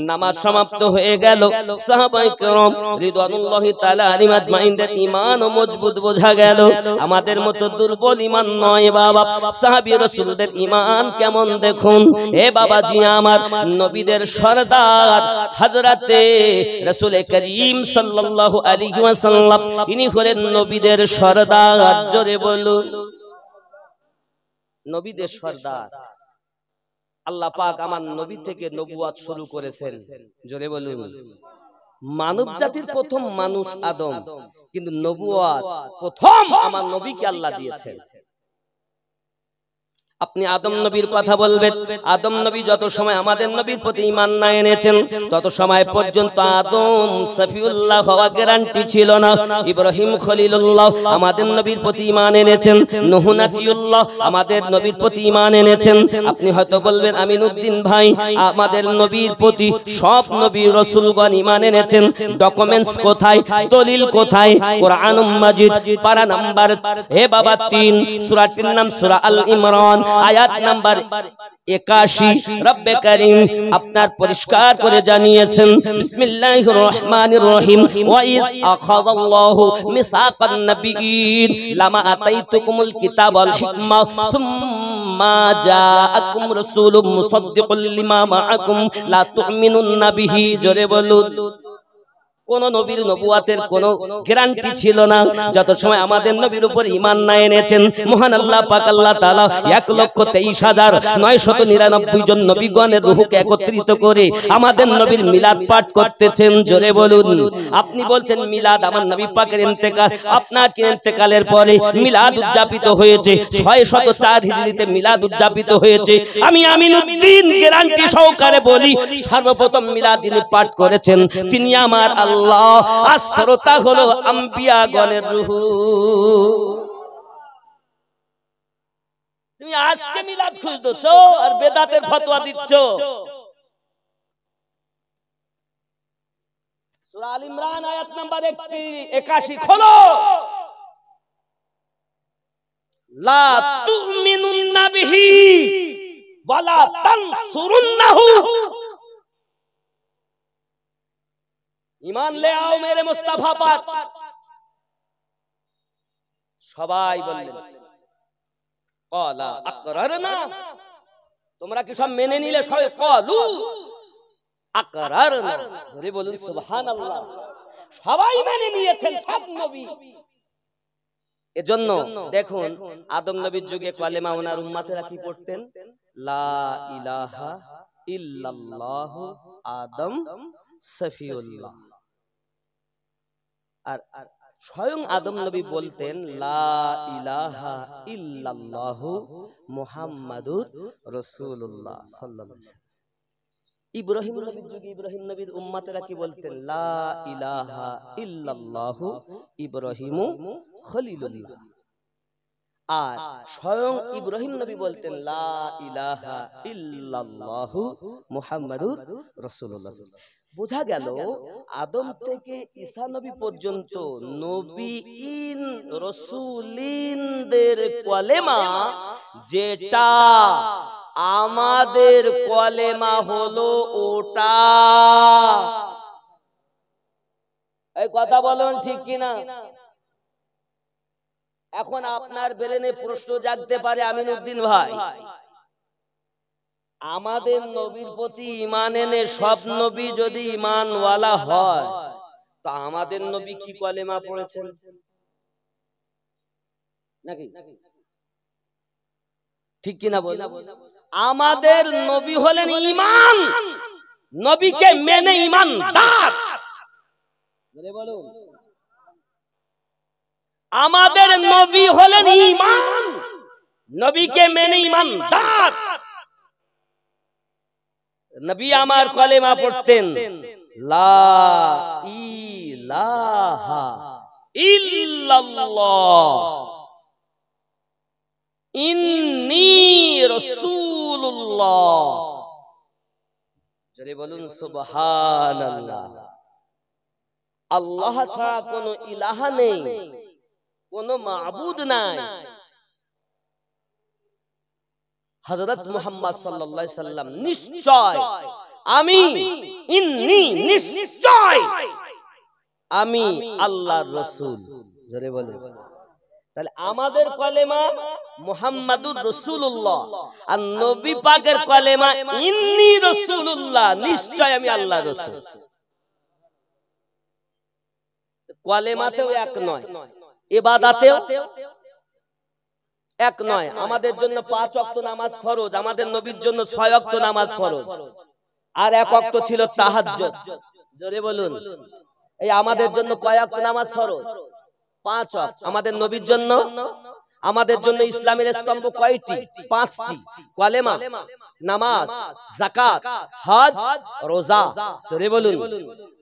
নামাজ সমাপ্ত হয়ে গেল। সাহাবায়ে কেরাম রিদওয়ানুল্লাহি তাআলা আলাইহিম আজমাইনদের ঈমান ও মজবুত বোঝা গেল। আমাদের মতো দুর্বল ঈমান নয় বাবা। সাহাবী রাসূলদের ঈমান কেমন দেখুন। হে বাবাজি আমার, নবীদের সরদার হযরতে রাসূল করিম সাল্লাল্লাহু আলাইহি ওয়াসাল্লাম, ইনি হলেন নবীদের সরদার। জোরে বলুন, নবীদের সরদার। আল্লাহ পাক আমার নবী থেকে নবুয়ত শুরু করেছেন। জোরে বলুন। মানব জাতির প্রথম মানুষ আদম, কিন্তু নবুয়ত প্রথম আমার নবীকে আল্লাহ দিয়েছেন। আপনি আদম নবীর কথা বলবেন, আদম নবী যত সময় আমাদের নবীর প্রতি ঈমান না এনেছেন, তত সময় পর্যন্ত আদম সফিউল্লাহ হওয়া গ্যারান্টি ছিল না। ইব্রাহিম খলিলুল্লাহ আমাদের নবীর প্রতি ঈমান এনেছেন। নূহ নাজিউল্লাহ আমাদের নবীর প্রতি ঈমান এনেছেন। আপনি হয়তো বলবেন আমিনউদ্দিন ভাই, আমাদের নবীর প্রতি সব নবী রাসূলগণ ঈমান এনেছেন, ডকুমেন্টস কোথায়, দলিল কোথায়? কোরআন মাজিদ পারা নাম্বার হে বাবা 3, সূরাটির নাম সূরা আল ইমরান, আয়াত নাম্বার 81। রব্বে কারীম আপনার পরিষ্কার করে জানিয়েছেন, বিসমিল্লাহির রহমানির রহিম, ওয়া ইয আখাযাল্লাহু মিসাকান নাবিয়্যিন লামা আতাইতুকুমুল কিতাবা ওয়াল হিকমা সুম্মা জাআকুম রাসূলুম মুসাদ্দিকুল লিমা মাআকুম লা তু'মিনুন্না বিহি। জোরে বলুন। কোন নবীর নবুয়াতের কোন গ্যারান্টি ছিল না যত সময় আমাদের নবীর উপর ঈমান না এনেছেন। মহান আল্লাহ পাক আল্লাহ তাআলা 1,23,999 জন নবীগণের রূহকে একত্রিত করে আমাদের নবীর মিলাদ পাঠ করতেছেন। জোরে বলুন। আপনি বলছেন মিলাদ আমার নবী পাকের ইন্তেকাল, আপনার কি ইন্তেকালের পরে মিলাদ উদযাপিত হয়েছে। 604 হিজরিতে মিলাদ উদযাপিত হয়েছে। আমি আমিনউদ্দিন গ্যারান্টি সহকারে বলি, সর্বপ্রথম মিলাদ যিনি পাঠ করেছেন তিনি আমার আল্লাহ। আর শ্রোতা হলো আম্বিয়া গণের রূহ। তুমি আজকে মিলাদ খুঁজছো আর বেদাতের ফতোয়া দিচ্ছ। সূরা আল ইমরান আয়াত নাম্বার 81 খোলো। লা তুমিনুন্না বিহি ওয়ালা তানসুরুন্নাহু। ঈমান ले आओ मेरे मुस्तफा पाक। সবাই বললেন ক্বালা আকরারনা। তোমরা কি সব মেনে নিলে? সবাই ক্বালু আকরারনা। জোরে বলুন সুবহানাল্লাহ। সবাই মেনে নিয়েছেন, সব নবী। এজন্য দেখুন আদম নবীর যুগে কালেমা ওনার উম্মতেরা কি পড়তেন? লা ইলাহা ইল্লাল্লাহু আদম সফিউল্লাহ। আর স্বয়ং আদম নবী বলতেন লা ইলাহা ইল্লাল্লাহু মুহাম্মাদুর রাসূলুল্লাহ সাল্লাল্লাহু আলাইহি ওয়াসাল্লাম। ইব্রাহিম নবীর যুগে ইব্রাহিম নবীর উম্মতেরা কি বলতেন? লা ইলাহা ইল্লাল্লাহু ইব্রাহিমু খলিলুল্লাহ। আর স্বয়ং ইব্রাহিম নবী বলতেন লা ইলাহা ইল্লাল্লাহু মুহাম্মাদুর রাসূলুল্লাহ। বোঝা গেল আদম থেকে ঈসা নবী পর্যন্ত নবীন রাসূলিনদের কলেমা যেটা, আমাদের কলেমা হলো ওটা। এই কথা বলুন ঠিক কিনা? এখন আপনার ব্রেনে প্রশ্ন জাগতে পারে আমিনউদ্দিন ভাই, আমাদের নবীর প্রতি ঈমান এনে সব নবী যদি ঈমানওয়ালা হয়, তা আমাদের নবী কি কলেমা পড়েছেন নাকি? ঠিক কিনা বল? আমাদের নবী হলেন ঈমান, নবীকে মেনে ঈমানদার। বলুন, আমাদের নবী হলেন ঈমান, নবীকে মেনে ঈমানদার। নবী আমার কলেমা পড়তেন লা ইলাহা ইল্লাল্লাহ ইন্নী রাসূলুল্লাহ। জোরে বলুন সুবহানাল্লাহ। আল্লাহ ছাড়া কোনো ইলাহা নেই, কোনো মাবুদ নাই। হযরত মুহাম্মদ সাল্লাল্লাহু আলাইহি সাল্লাম নিশ্চয় আমি ইন্নী নিশ্চয় আমি আল্লাহর রাসূল। জোরে বলেন। তাহলে আমাদের কলেমা মুহাম্মাদুর রাসূলুল্লাহ, আর নবী পাকের কলেমা ইন্নী রাসূলুল্লাহ, নিশ্চয় আমি আল্লাহর রাসূল। কলেমাতেও এক নয়, ইবাদতেও এক নয়। আমাদের জন্য 5 ওয়াক্ত নামাজ ফরজ, আমাদের নবীর জন্য 6 ওয়াক্ত নামাজ ফরজ, আর 1 ওয়াক্ত ছিল তাহাজ্জুদ। জোরে বলুন। এই আমাদের জন্য কয় ওয়াক্ত নামাজ ফরজ? 5 ওয়াক্ত। আমাদের নবীর জন্য, আমাদের জন্য ইসলামের স্তম্ভ কয়টি? 5টি। কলেমা, নামাজ, যাকাত, হজ, রোজা। জোরে বলুন।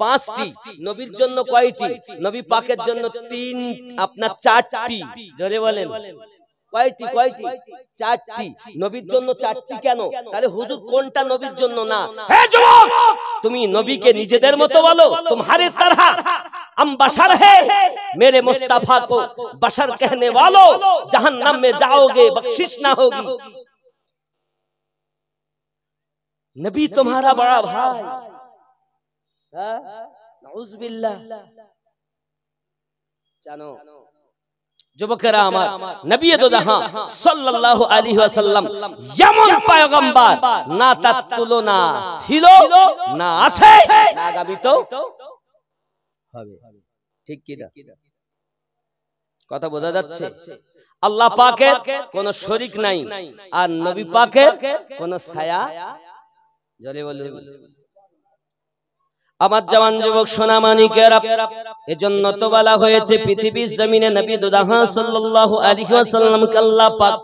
5টি। নবীর জন্য কয়টি? নবী পাকের জন্য 4টি। জোরে বলেন। কয়টি? 4টি। নবীর জন্য 4টি কেন? তাহলে হুজুর কোনটা নবীর জন্য না? হে যুবক, তুমি নবীকে নিজেদের মতো বলো, तुम्हारे तरह हम बशर है, मेरे मुस्तफा को बशर कहने वालों जहन्नम में जाओगे, बख्शिश ना होगी। नबी तुम्हारा बड़ा भाई, नाउजुबिल्लाह। জানো যুবকেরা আমার, নবী দো জাহান সাল্লাল্লাহু আলাইহি ওয়াসাল্লাম এমন পয়গম্বর না তার তুলনা ছিল, না আছে, না আগামীতেও হবে। ঠিক কি না? কথা বোঝা যাচ্ছে? আল্লাহ পাকের কোনো শরীক নাই, আর নবী পাকের কোনো ছায়া। জোরে বলুন। আমার জওয়ান যুবক সোনামানিকেরা, এজন্য তো বলা হয়েছে পৃথিবীর জমিনে নবী দুদাহা সাল্লাল্লাহু আলাইহি ওয়াসাল্লামকে আল্লাহ পাক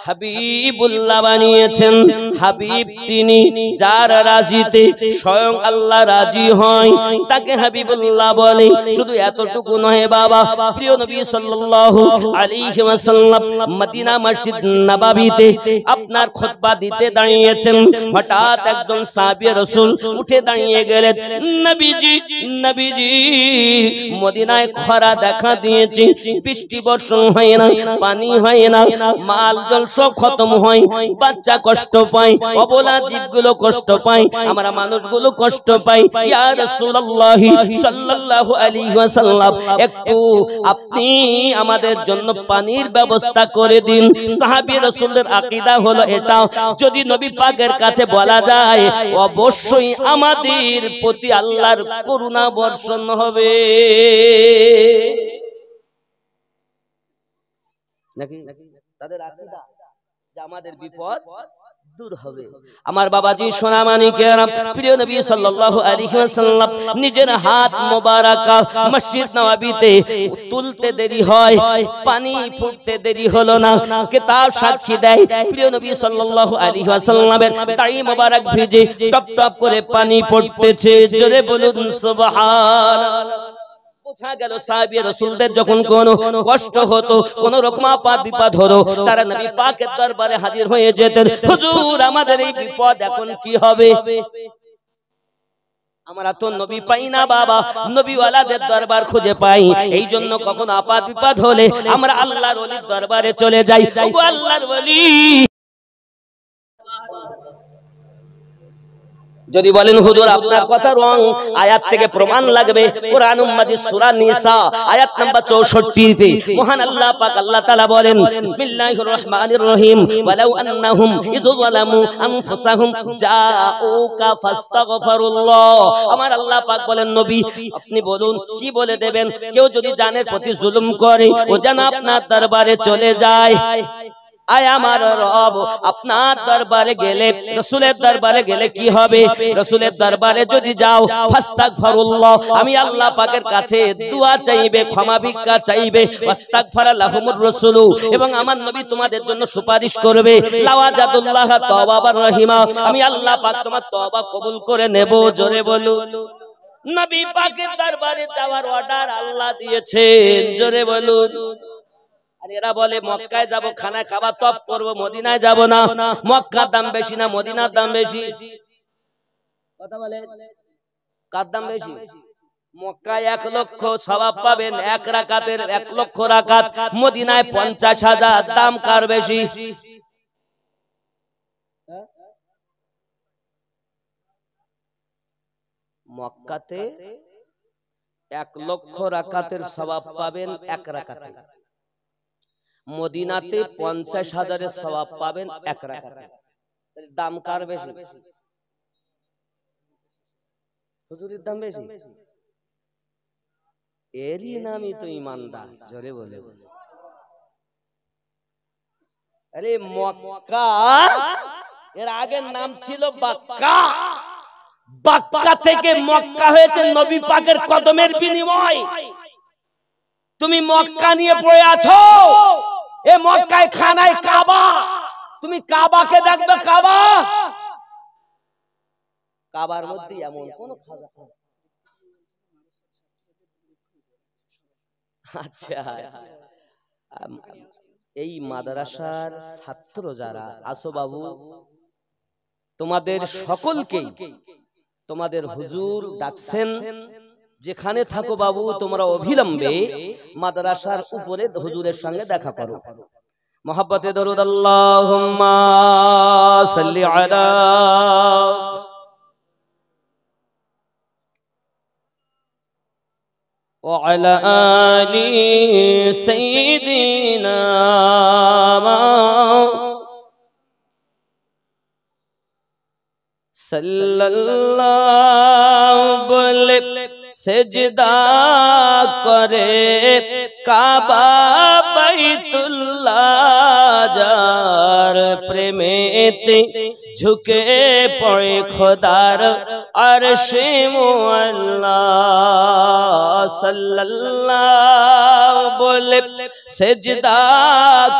হাবিবুল্লাহ বানিয়েছেন। হাবিব তিনি, যার রাজিতে স্বয়ং আল্লাহ রাজি হয় তাকে হাবিবুল্লাহ বলে। শুধু এতটুকু নয় বাবা, প্রিয় নবী সাল্লাল্লাহু আলাইহি ওয়াসাল্লাম মদিনা মসজিদ নববীতে আপনার খুতবা দিতে দাঁড়িয়েছেন। হঠাৎ একজন সাহাবী রাসূল উঠে দাঁড়িয়ে গেলেন, নবীজি নবীজি মদিনায় খরা দেখা দিয়েছে, বৃষ্টি বর্ষণ হয় না, পানি হয় না, মাল জল সব খতম হয়, বাচ্চা কষ্ট পায়, অবলা জীবগুলো কষ্ট পায়, আমরা মানুষগুলো কষ্ট পাই। ইয়া রাসূলুল্লাহ সাল্লাল্লাহু আলাইহি ওয়াসাল্লাম, একটু আপনি আমাদের জন্য পানির ব্যবস্থা করে দিন। সাহাবী রাসূলের আকীদা হলো এটা, যদি নবী পাকের কাছে বলা যায় অবশ্যই আমাদের প্রতি আল্লাহর করুণা বর্ষণ হবে। নাকি তাদের আকীদা যে আমাদের বিপদ দূর হবে। আমার বাবাজি সোনামানিকেরা, প্রিয় নবী সাল্লাল্লাহু আলাইহি ওয়াসাল্লাম নিজের হাত মোবারক মসজিদ নববীতে তুলতে দেরি হয়, পানি ফুটতে দেরি হলো না। কিতাব সাক্ষী দেয় প্রিয় নবী সাল্লাল্লাহু আলাইহি ওয়াসাল্লামের দাড়ি মোবারক ভিজে টপ টপ করে পানি পড়তেছে। জোরে বলুন সুবহানাল্লাহ। বোঝা গেল সাহাবী রাসূলদের যখন কোনো কষ্ট হতো, কোন রকম আপদ বিপদ হতো, তারা নবী পাকের দরবারে হাজির হয়ে যেতেন। হুজুর আমাদের এই বিপদ এখন কি হবে? আমরা তো নবী পাই না বাবা, নবীওয়ালাদের দরবার খুঁজে পাই। এই জন্য কখন আপদ বিপদ হলে আমরা আল্লাহর ওলির দরবারে চলে যাই। ওগো আল্লাহর ওলি, যদি বলেন হুজুর আপনার কথা রং, আয়াত থেকে প্রমাণ লাগবে। কোরআন মাজিদ সূরা নিসা আয়াত নাম্বার 64 তে মহান আল্লাহ পাক আল্লাহ তাআলা বলেন, বিসমিল্লাহির রহমানির রহিম, ওয়ালাউ আন্নাহুম ইয যালামু আনফুসাহুম জাউকা ফাস্তাগফিরুল্লাহ। আমার আল্লাহ পাক বলেন নবী আপনি বলুন, কি বলে দেবেন? কেউ যদি জানের প্রতি জুলুম করে, ও যেন আপনার দরবারে চলে যায়। আয় আমার রব, আপনার দরবারে গেলে, রাসূলের দরবারে গেলে কি হবে? রাসূলের দরবারে যদি যাও, ফাস্তাগফিরুল্লাহ, আমি আল্লাহ পাকের কাছে দোয়া চাইবে, ক্ষমা ভিক্ষা চাইবে, ওয়াস্তাগফারা লাহুমুর রাসূল, এবং আমার নবী তোমাদের জন্য সুপারিশ করবে। লাওয়াজাদুল্লাহ তাওয়াবার রহিমা, আমি আল্লাহ পাক তোমার তওবা কবুল করে নেব। জোরে বলুন। নবী পাকের দরবারে যাওয়ার অর্ডার আল্লাহ দিয়েছেন। জোরে বলুন। আর এরা বলে মক্কায় যাব, খানা খাওয়া তপ করব, মদিনায় যাব না। মক্কার দাম বেশি না মদিনার দাম বেশি? কথা বলে কার দাম বেশি? মক্কায় 1 লক্ষ সওয়াব পাবেন 1 রাকাতের, 1 লক্ষ রাকাত। মদিনায় 50,000। দাম কার বেশি? মক্কাতে 1,00,000 রাকাতের সওয়াব পাবেন 1 রাকাতে, মদিনাতে 50,000-এর সওয়াব পাবেন 1 রাকাতে। দাম কার বেশি? হুজুরের দাম বেশি? এরই নামই তো ইমানদার। জোরে বলে। আরে মক্কা, এর আগের নাম ছিল বাক্কা। বাক্কা থেকে মক্কা হয়েছে নবী পাকের কদমের বিনিময়। তুমি মক্কা নিয়ে পড়ে আছো, এ মক্কায় খানায় কাবা, তুমি কাবাকে দেখবে, কাবা, কাবার মধ্যে এমন কোন খাজা। আচ্ছা, এই মাদ্রাসার ছাত্র যারা আসো বাবু, তোমাদের সকলকেই তোমাদের হুজুর ডাকছেন, যেখানে থাকো বাবু তোমরা অবিলম্বে মাদ্রাসার উপরে হুজুরের সঙ্গে দেখা করো। মোহাব্বতে দরুদ আল্লাহুম্মা সাল্লি আলা ওয়া আলা আলি সাইয়্যিদিনা সাল্লাল্লাহু বলে সেজদা করে কাবা বাইতুল্লাহ যার প্রেমেতে ঝুঁকে পড়ে খোদার আরশে মুআল্লা সাল্লাল্লাহু বলে সেজদা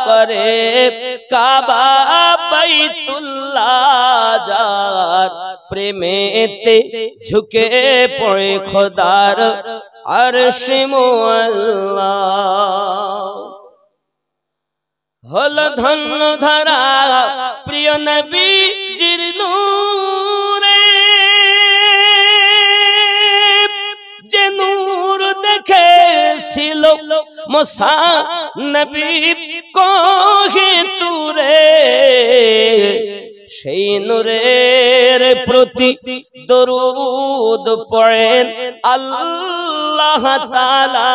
করে কাবা বাইতুল্লাহ যার প্রেমেতে ঝুঁকে পড়ে খোদার আরশে মুআল্লা হল ধন্য ধরা প্রিয় নবীজির নূরে, যে নূর দেখেছিল মুসা নবী কোহে তুরে, সেই নূরের প্রতি দরুদ পড়েন আল্লাহ তাআলা,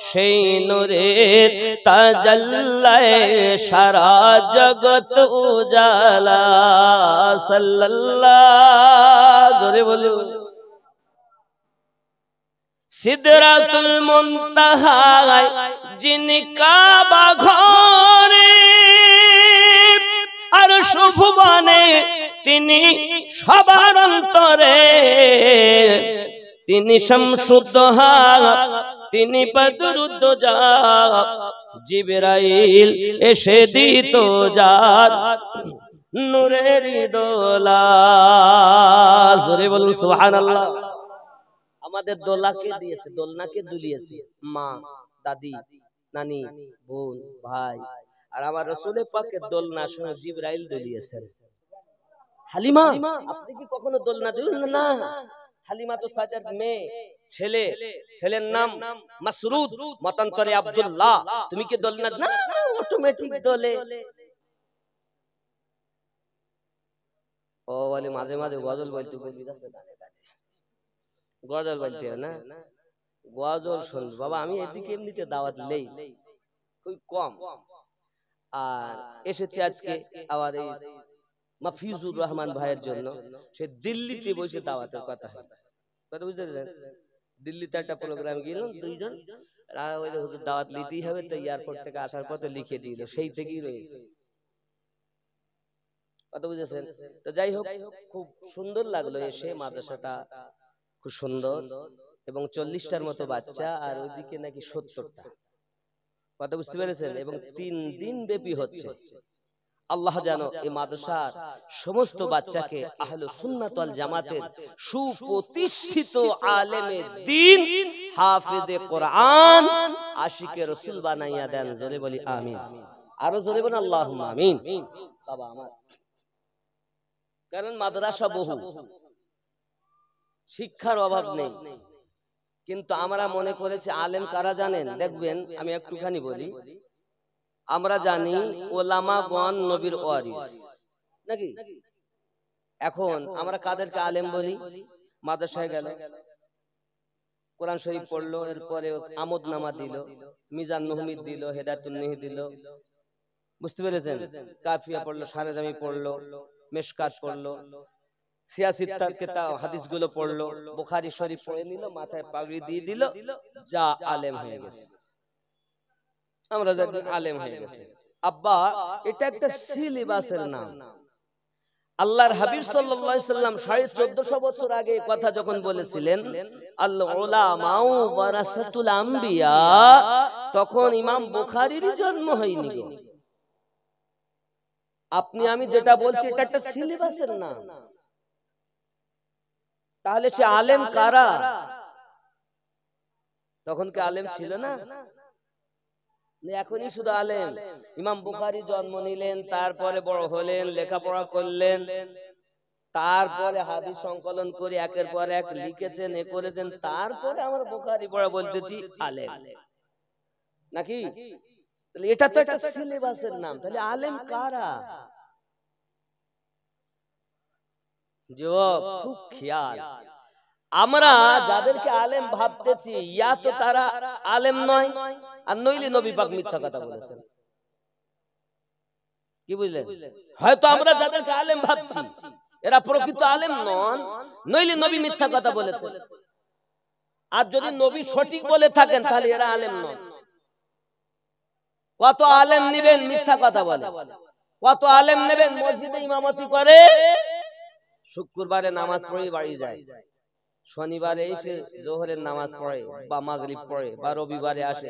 সেই নূরের তাজাল্লায় সারা জগৎ উজালা সাল্লাল্লাহু জোরে বলুন। সিদরাতুল মুনতাহায় যিনি কাবা ঘরে, আর শুভবনে তিনি সবার অন্তরে, তিনি শামসুদ্দোহা, তিনি বদরুদ্দোজা, জিবরাইল এসে দিত যার নূরের দোলা। জোরে বলুন সুবহানাল্লাহ। আমাদের দোলাকে দিয়েছে, দোলনাকে দুলিয়েছে মা, দাদি, নানি, বোন, ভাই। আর আমার রাসূল পাকের দোলনা শুনে জিবরাইল দুলিয়েছেন। হালিমা, আপনি কি কখনো দোলনা দুলেন? না, হালিমা তো সাজার মেয়ে, ছেলে, ছেলের নাম মাসরুদ, মতান্তরে আব্দুল্লাহ। তুমি কি দোলনা? না, অটোমেটিক দোলে। ও বলে মাঝে মাঝে গজল বলতে বলি, গজল বলতে না, গজল শুনবো বাবা। আমি এদিকে এমনিতে দাওয়াত নেই, খুব কম। আর এসেছি আজকে আবার এই মাফিজুর রহমান ভাইয়ের জন্য। সে দিল্লিতে বসে দাওয়াতের কথা হয়, কথা বুঝতে পেরেছেন? দিল্লিতে একটা প্রোগ্রাম গেলাম, দুইজন হুজুর দাওয়াত নিতেই হবে, তো এয়ারপোর্ট থেকে আসার পথে লিখে দিল, সেই থেকেই রয়েছে, কথা বুঝেছেন? তো যাই হোক, খুব সুন্দর লাগলো এসে। মাদ্রাসাটা খুব সুন্দর, এবং 40টার মতো বাচ্চা, আর ওইদিকে নাকি 70টা, কথা বুঝতে পেরেছেন? এবং 3 দিন ব্যাপী হচ্ছে। আল্লাহ যেন এই মাদ্রাসার সমস্ত বাচ্চাকে আহলে সুন্নাত ওয়াল জামাতের সুপ্রতিষ্ঠিত আলেমে দ্বীন, হাফেজে কোরআন, আশিকে রাসূল বানাইয়া দেন। জোরে বলি আমিন। আরো জোরে বলুন আল্লাহুম্মা আমিন। বাবা আমার, কারণ মাদ্রাসা বহু, শিক্ষার অভাব নেই, কিন্তু আমরা মনে করেছি আলেম কারা জানেন? দেখবেন, আমি একটুখানি বলি। আমরা জানি ওলামাগণ নবীর ওয়ারিস, নাকি? এখন আমরা কাদেরকে আলেম বলি? মাদ্রাসায় গেল, কোরআন শরীফ পড়লো, এরপরে আমোদ নামা দিল, মিজান নহমিদ দিল, হেদায়েতুন নিহি দিল, বুঝতে পেরেছেন? কাফিয়া পড়লো, সারেজামি পড়লো, মেশকাত পড়লো, সিয়াসিত্তার কিতাব হাদিসগুলো পড়লো, বুখারী শরীফ পড়ে নিল, মাথায় পাগড়ি দিয়ে দিল, যা আলেম হয়ে গেছে। আমরা জানি আলেম হয়ে গেছে। আব্বা, এটা একটা সিলেবাসের নাম। আল্লাহর হাবিব সাল্লাল্লাহু আলাইহি সাল্লাম 1450 বছর আগে এই কথা যখন বলেছিলেন, আল উলামাউ ওয়ারাসাতুল আম্বিয়া, তখন ইমাম বুখারীর জন্ম হয়নি গো। আপনি আমি যেটা বলছি এটা একটা সিলেবাসের নাম। তাহলে সে আলেম কারা? তখন কি আলেম ছিল না? এখনই শুধু আলেম। ইমাম বুখারী জন্ম নিলেন, তারপরে বড় হলেন, লেখাপড়া করলেন, তারপরে হাদিস সংকলন করে একের পর এক লিখেছেন, এ করেছেন, তারপরে আমরা বুখারী পড়া বলতেছি আলেম নাকি? তাহলে এটা তো একটা সিলেবাসের নাম। তাহলে আলেম কারা? যুবক, খুব খেয়াল। আমরা যাদেরকে আলেম ভাবতেছি, ইয়া তো তারা আলেম নয়, আর নইলে নবী পাক মিথ্যা কথা বলেছেন। কি বুঝলেন? হয়তো আমরা যাদেরকে আলেম ভাবছি এরা প্রকৃত আলেম নন, নইলে নবী মিথ্যা কথা বলেছেন। আর যদি নবী সঠিক বলে থাকেন তাহলে এরা আলেম নন। কত আলেম নেবেন মিথ্যা কথা বলে, কত আলেম নেবেন মসজিদে ইমামতি করে, শুক্রবারে নামাজ পড়ে বাড়ি যায়, শনিবারে এসে জোহরের নামাজ পড়ে বা মাগরিব পড়ে, বা রবিবারে আসে,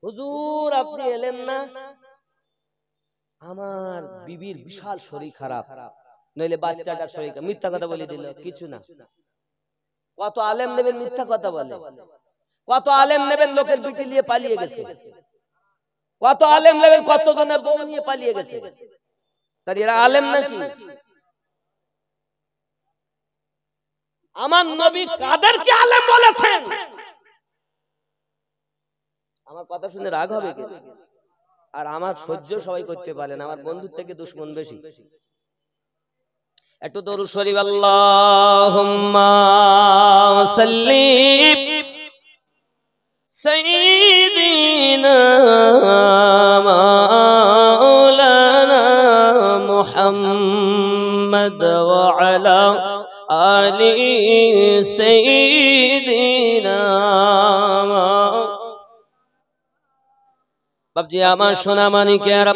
হুজুর আপনি এলেন না, আমার বিবির বিশাল শরীর খারাপ, নইলে বাচ্চাটার শরীর খারাপ, মিথ্যা কথা বলে দিল, কিছু না। কত আলেম নেবেন মিথ্যা কথা বলে, কত আলেম নেবেন লোকের বিটি নিয়ে পালিয়ে গেছে, কত আলেম নেবেন কত জনের বউ নিয়ে পালিয়ে গেছে, তাই এরা আলেম নাকি? আমার নবী কাদেরকে আলেম বলেছেন? আমার কথা শুনে রাগ হবে কি? আর আমার সহ্য সবাই করতে পারেন, আমার বন্ধুর থেকে দুশমন বেশি। একটু দরুদ শরীফ, আল্লাহুম্মা সাল্লি সাইয়্যিদিনা মাওলানা মুহাম্মদ ওয়া আলা আলি সাইয়্যিদিনা। বাবজি আমার সোনা মানিকেরা,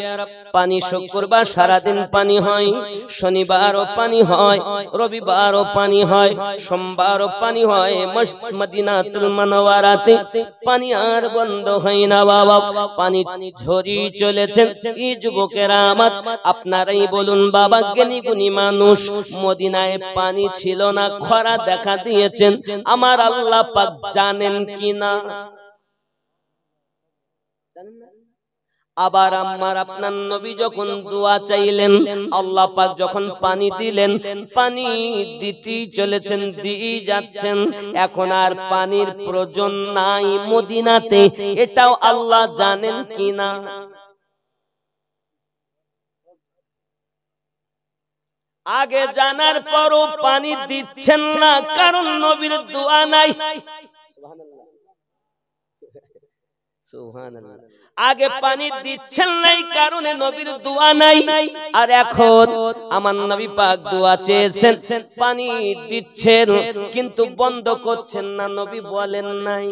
পানি শুক্রবার সারাদিন পানি হয়, শনিবারও পানি হয়, রবিবারও পানি হয়, সোমবারও পানি হয়, মদিনাতুল মুনাওয়ারাতে পানি আর বন্ধ হয় না বাবা, পানি ঝরি চলেছেন। এই যুবকেরা আমার, আপনারাই বলুন বাবা, জ্ঞানী গুণী মানুষ, মদিনায় পানি ছিল না, খরা দেখা দিয়েছেন, আমার আল্লাহ পাক জানেন কিনা? আবার আমার আপনার নবী যখন দোয়া চাইলেন, আল্লাহ পাক যখন পানি দিলেন, পানি দিতেই চলেছেন, দিয়ে যাচ্ছেন, এখন আর পানির প্রয়োজন নাই মদিনাতে, এটাও আল্লাহ জানেন কিনা? আগে জানার পরও পানি দিচ্ছেন না, কারণ নবীর দোয়া নাই। সুবহানাল্লাহ। আগে পানি দিচ্ছেন নাই কারণে নবীর দোয়া নাই, আর এখন আমার নবী পাক দোয়া চেয়েছেন, পানি দিচ্ছেন কিন্তু বন্ধ করছেন না, নবী বলেন নাই।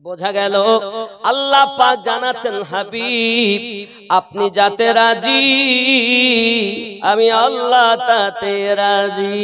বোঝা গেল আল্লাহ পাক জানাচ্ছেন, হাবিব আপনি যাতে রাজি, আমি আল্লাহ তাতে রাজি।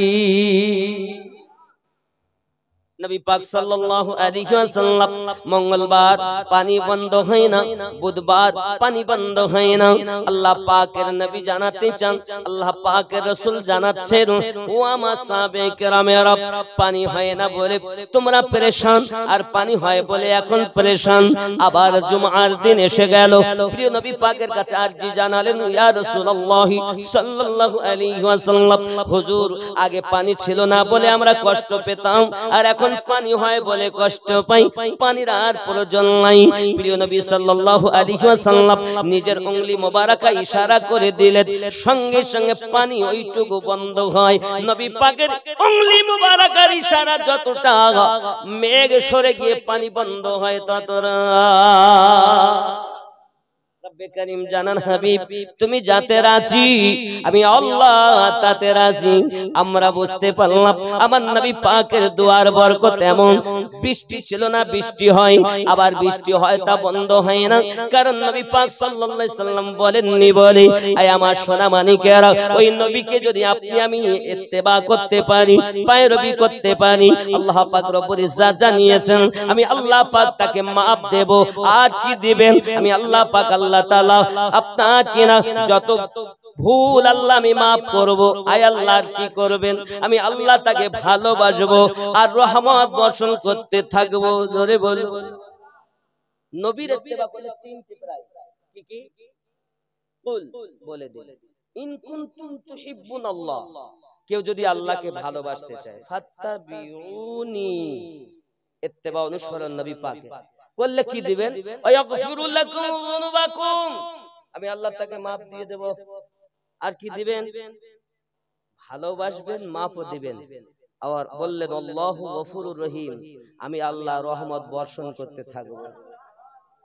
নবী পাক সাল্লাল্লাহু আলাইহি ওয়াসাল্লাম মঙ্গলবার পানি বন্ধ হয় না, বুধবার পানি বন্ধ হয় না, আল্লাহ পাকের নবী জানাতে চান, আল্লাহ পাকের রাসূল জানাচ্ছেন, ও আমার সাহাবে কেরামেরা, পানি হয় না বলে তোমরা পেরেশান, আর পানি হয় বলে এখন পেরেশান। আবার জুমার দিন এসে গেল, প্রিয় নবী পাকের কাছে আরজি জানালেন, ইয়া রাসূলুল্লাহ সাল্লাল্লাহু আলাইহি ওয়াসাল্লাম, হুজুর আগে পানি ছিল না বলে আমরা কষ্ট পেতাম, আর এখন এখন পানি হয় বলে কষ্ট পাই, পানির আর প্রয়োজন নাই। প্রিয় নবী সাল্লাল্লাহু আলাইহি ওয়াসাল্লাম নিজের উংলি মোবারকা ইশারা করে দিলেন, সঙ্গে সঙ্গে পানি ওইটুকু বন্ধ হয়। নবী পাকের উংলি মোবারকার ইশারা যতটা, মেঘ সরে গিয়ে পানি বন্ধ হয় ততটা। রব্বে কারীম জানান, হাবিব তুমি যাতে রাজি, আমি আল্লাহ তাতে রাজি। আমরা বুঝতে পারলাম আমার নবী পাকের দুয়ার বরকত এমন, বৃষ্টি ছিল না বৃষ্টি হয়, আবার বৃষ্টি হয় তা বন্ধ হয় না। কারণ নবী পাক সাল্লাল্লাহু আলাইহি সাল্লাম বলেননি বলে, আয় আমার সোনা মানিকেরা, ওই নবীকে যদি আপনি আমি ইত্তেবা করতে পারি, পায়রবি করতে পারি, আল্লাহ পাক রব্বুল ইজ্জাত জানিয়েছেন আমি আল্লাহ পাক তাকে maaf দেব। আর কি দিবেন? আমি আল্লাহ পাক আল্লাহ তাআলা আপনার কিনা যত ভুল আল্লাহ আমি maaf করব। আয় আল্লাহ কি করবেন? আমি আল্লাহ তাকে ভালোবাসবো আর রহমত বর্ষণ করতে থাকবো। জোরে বলুন। নবীর ইত্তেবা করলে তিনটি প্রায় কি কি? কুল বলে দিন, ইন কুনতুম তুহিব্বুনাল্লাহ, কেউ যদি আল্লাহকে ভালোবাসতে চায়, ফাত্তাবিউনি, ইত্তেবা অনুসরণ নবী পাকের করলে কি দিবেন? ওয়াগফিরু লাকুম যুনুবাকুম, আমি আল্লাহ তাকে maaf দিয়ে দেব। আর কি দিবেন? ভালোবাসবেন, maafও দিবেন। আর বললেন আল্লাহু গফুরুর রহিম, আমি আল্লাহ রহমত বর্ষণ করতে থাকব।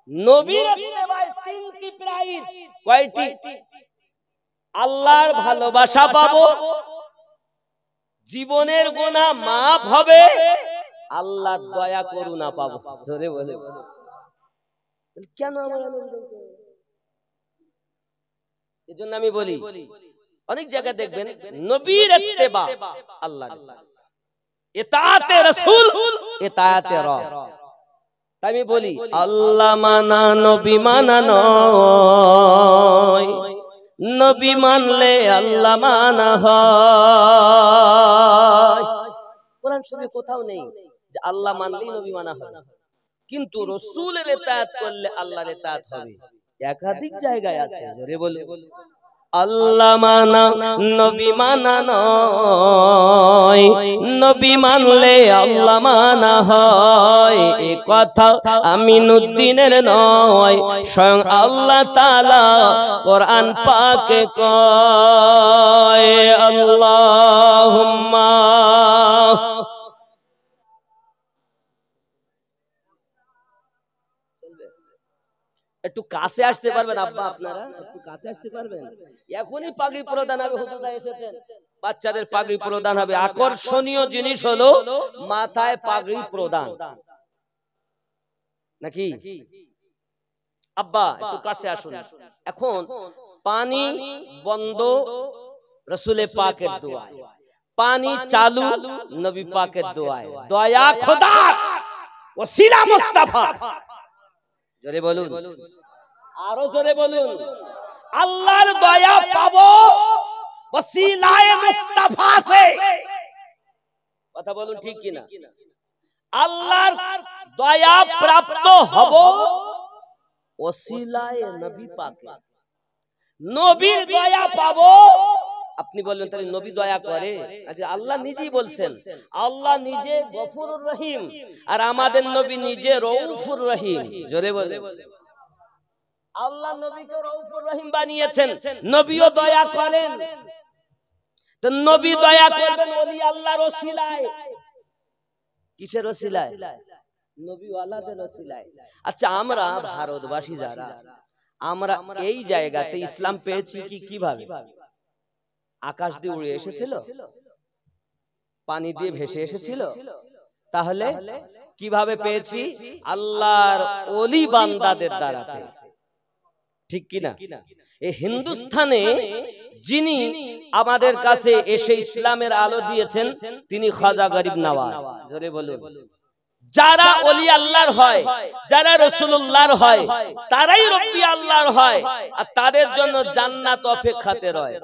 নবীর ইত্তেবায় তিনটি প্রাইজ। কয়টি? আল্লাহর ভালোবাসা পাবো, জীবনের গুনাহ maaf হবে, আল্লাহর দয়া করুণা পাবো। জোরে বলে। কেন আমার আনন্দ? এজন্য আমি বলি, অনেক জায়গায় দেখবেন নবীর ইত্তেবা আল্লাহ, ইতাআতে রাসূল, ইতাআতে রব। তাই আমি বলি আল্লাহ মানা নবী মানা নয়, নবী মানলে আল্লাহ মানা হয়। কোরআন শরীফে কোথাও নেই যে আল্লাহ মানলেই নবী মানা হয়, কিন্তু রাসূলের ইতাআত করলে আল্লাহর ইতাআত হবে। একাধিক জায়গায় আছে। জোরে বলো। আল্লাহ মানা নবী মানা নয়, নবী মানলে আল্লাহ মানা হয়। এই কথা আমিনুদ্দিনের নয়, স্বয়ং আল্লাহ তাআলা কোরআন পাকে কয়, আল্লাহুম্মা একটু কাছে আসতে পারবেন আব্বা? আপনারা একটু কাছে আসতে পারবেন? এখনই পাগড়ি প্রদান হবে, হুজুররা এসেছেন, বাচ্চাদের পাগড়ি প্রদান হবে। আকর্ষণীয় জিনিস হলো মাথায় পাগড়ি প্রদান, নাকি? আব্বা একটু কাছে আসুন। এখন পানি বন্ধ রাসূলে পাকের দোয়ায়, পানি চালু নবী পাকের দোয়ায়, দয়া খোদার ওসিলা মুস্তাফা। জোরে বলুন, আরো জোরে বলুন। আল্লাহর দয়া পাবো ওসিলায়ে মুস্তাফা সে। কথা বলুন ঠিক কি না? আল্লাহর দয়া প্রাপ্ত হব ওসিলায়ে নবী পাকে। নবীর দয়া পাবো। আপনি বলবেন তাহলে নবী দয়া করে? আচ্ছা, আল্লাহ নিজেই বলছেন, আল্লাহ নিজে গফুরুর রহিম, আর আমাদের নবী নিজে রউফুর রহিম। জোরে বলে। আল্লাহ নবীকে রউফুর রহিম বানিয়েছেন, নবীও দয়া করেন। তো নবী দয়া করবেন ওলি আল্লাহর ওসিলায়। কিসের ওসিলায়? নবী ওয়ালাদের ওসিলায়। আচ্ছা, আমরা ভারতবাসী যারা, আমরা এই জায়গাতে ইসলাম পেয়েছি কি কিভাবে? আকাশ দিয়ে উড়ে এসেছিল? পানি দিয়ে ভেসে এসেছিল? তাহলে কিভাবে পেয়েছি? আল্লাহর ওলি বান্দাদের দ্বারাতে, ঠিক কিনা? এই হিন্দুস্তানে যিনি আমাদের কাছে এসে ইসলামের আলো দিয়েছেন তিনি খাজা গরিব নওয়াজ। জোরে বলুন। যারা ওলি আল্লাহর হয়, যারা রাসূলুল্লাহর হয়, তারাই রব্বি আল্লাহর হয়, আর তাদের জন্য জান্নাত অপেক্ষাতে রয়।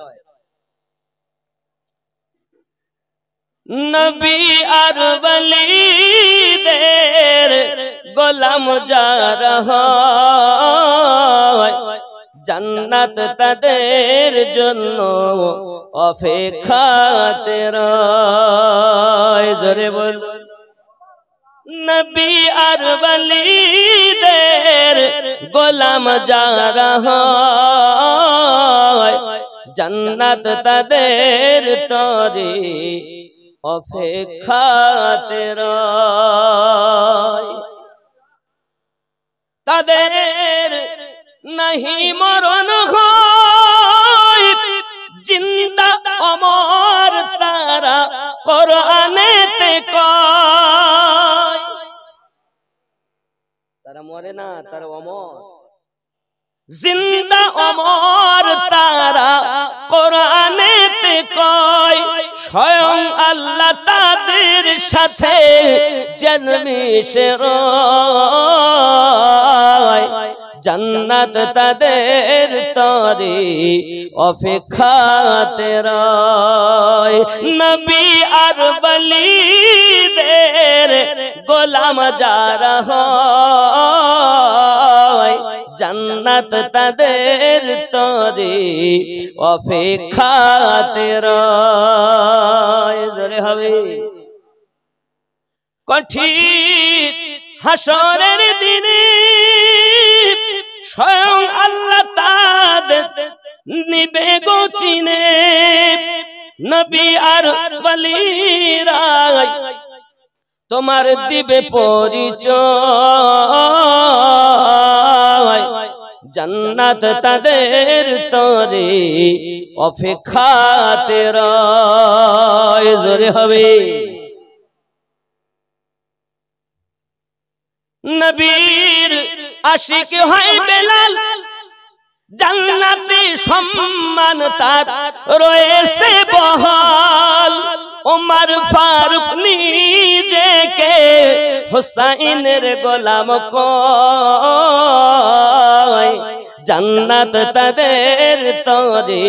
নবী আর ওলিদের গোলাম যারা হয়, জান্নাত তাদের জন্য অপেক্ষাতে রয়। জোরে বল। নবী আর ওলিদের গোলাম যারা হয় জান্নাত তাদের তরে অপেক্ষাতে রয়। তাদের নাহি মরণ হয়, জিন্দা অমর তারা কোরআনেতে কয়। তারা মরে না, তারা অমর, জিন্দা অমর তারা কোরআনেতে কয়। স্বয়ং আল্লাহ তাদের সাথে জন্মিশে রয়, জান্নাত তাদের তরে অপেক্ষাতে রয়। নবী আর ওলিদের গোলাম যারা হয় জান্নাত তাদের তরে অপেক্ষাতে রয়। জোরে হবে। কঠিন হাসরের দিনে স্বয়ং আল্লাহ তাদের নিবে গো চিনে। নবী আর ওলিরা তোমার দিবে পরিচয়, জান্নাত তাদের তরে অপেক্ষাতে রয়। জোরে হবে। নবীর আশিক হয় বেলাল, জান্নাতে সম্মান তার রয়েছে বহাল। ওমর ফারুক নিজেকে হুসাইনের গোলাম কয়, জান্নাত তাদের তরে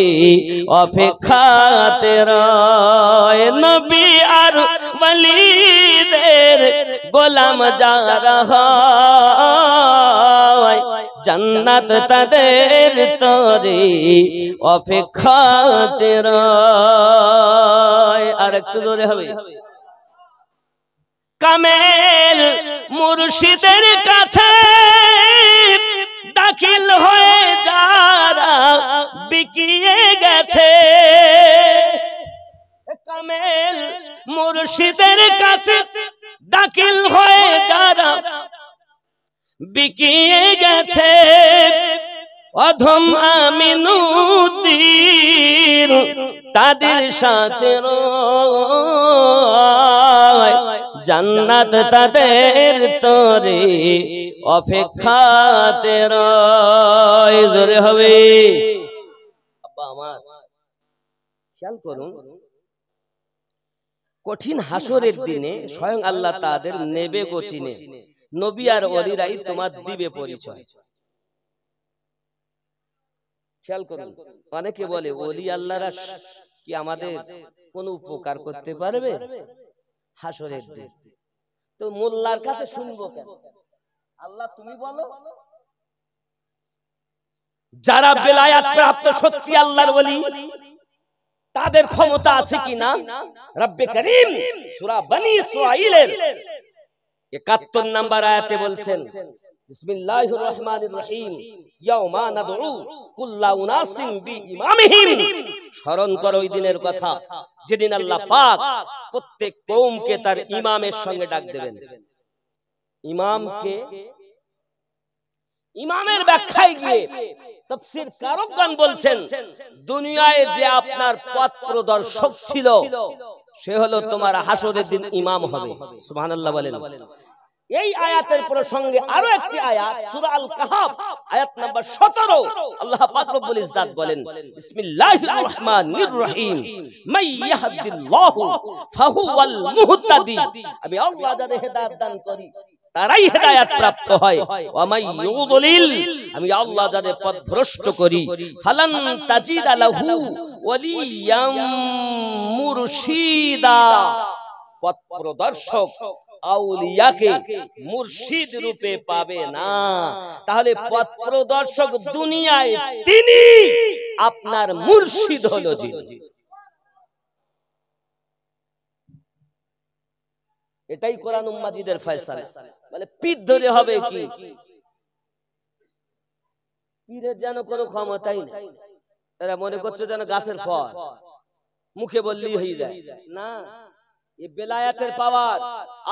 অপেক্ষাতে রয়। নবী আর ওলিদের গোলাম যারা হয় জান্নাত তাদের তরে অপেক্ষাতে রয়। আর একটু জোরে হবে। কামেল মুর্শিদের কাছে দাখিল হয়ে যারা বিকিয়ে গেছে, কামেল মুর্শিদের কাছে দাখিল হয়ে যারা বিকিয়ে গেছে, অধম আমিনুদ্দিন তাদের সাথে রয়, জান্নাত তাদের তরে অপেক্ষাতে রয়। জোরে হবে। আব্বা আমার খেয়াল করুন, কঠিন হাসরের দিনে স্বয়ং আল্লাহ তাদের নেবে গো চিনে। নবী আর ওলিরাই তোমার দিবে পরিচয়। খেয়াল করুন, অনেকে বলে ওলি আল্লাহরা কি আমাদের কোন উপকার করতে পারবে হাসরের দিন? তো মোল্লার কাছে শুনবো কেন? আল্লাহ তুমি বলো। যারা বেলায়াত প্রাপ্ত সত্যি আল্লাহর ওলি তাদের ক্ষমতা আছে কিনা? রব্বে করিম সূরা বনী ইসরাঈলের ৭১ নম্বর আয়াতে বলছেন, বিসমিল্লাহির রহমানির রহিম, ইয়াউমা নাদউ কুল্লা উনাসিম বিইমামিহিম। স্মরণ করো ওই দিনের কথা যেদিন আল্লাহ পাক প্রত্যেক কওমকে তার ইমামের সঙ্গে ডাক দেবেন। ইমামকে, ইমামের ব্যাখ্যায় গিয়ে তাফসীর কারকগণ বলছেন, দুনিয়ায় যে আপনার পথ প্রদর্শক ছিল সে হলো তোমার হাসরের দিন ইমাম হবে। সুবহানাল্লাহ বলেন। এই আয়াতের প্রসঙ্গে আরো একটি আয়াত সূরা আল কাহফ আয়াত নাম্বার 17 আল্লাহ পাক রব্বুল ইজ্জাত বলেন, বিসমিল্লাহির রহমানির রহিম, মাই ইয়াহদিল্লাহু ফাহুয়াল মুহতাদি। আমি আল্লাহ যাদের হেদায়েত দান করি তারাই হেদায়েত প্রাপ্ত হয়। ওয়া মাই ইউদলিল, আমি আল্লাহ যাদের পথ ভ্রষ্ট করি, ফালান তাজিদা লাহু ওয়ালিয়াম মুরশিদা। পথ প্রদর্শক আউলিয়াকে মুর্শিদ রূপে পাবে না। তাহলে পথ প্রদর্শক দুনিয়ায় তিনি, আপনার মুর্শিদ হলো যিনি। এটাই কোরআন মাজিদের ফয়সালা। বলে পীর ধরে হবে কি? পীরের যেন কোনো ক্ষমতাই নেই। এরা মনে করছে যেন গাছের ফল, মুখে বললেই হয়ে যায়। না, এই বেলায়াতের পাওয়ার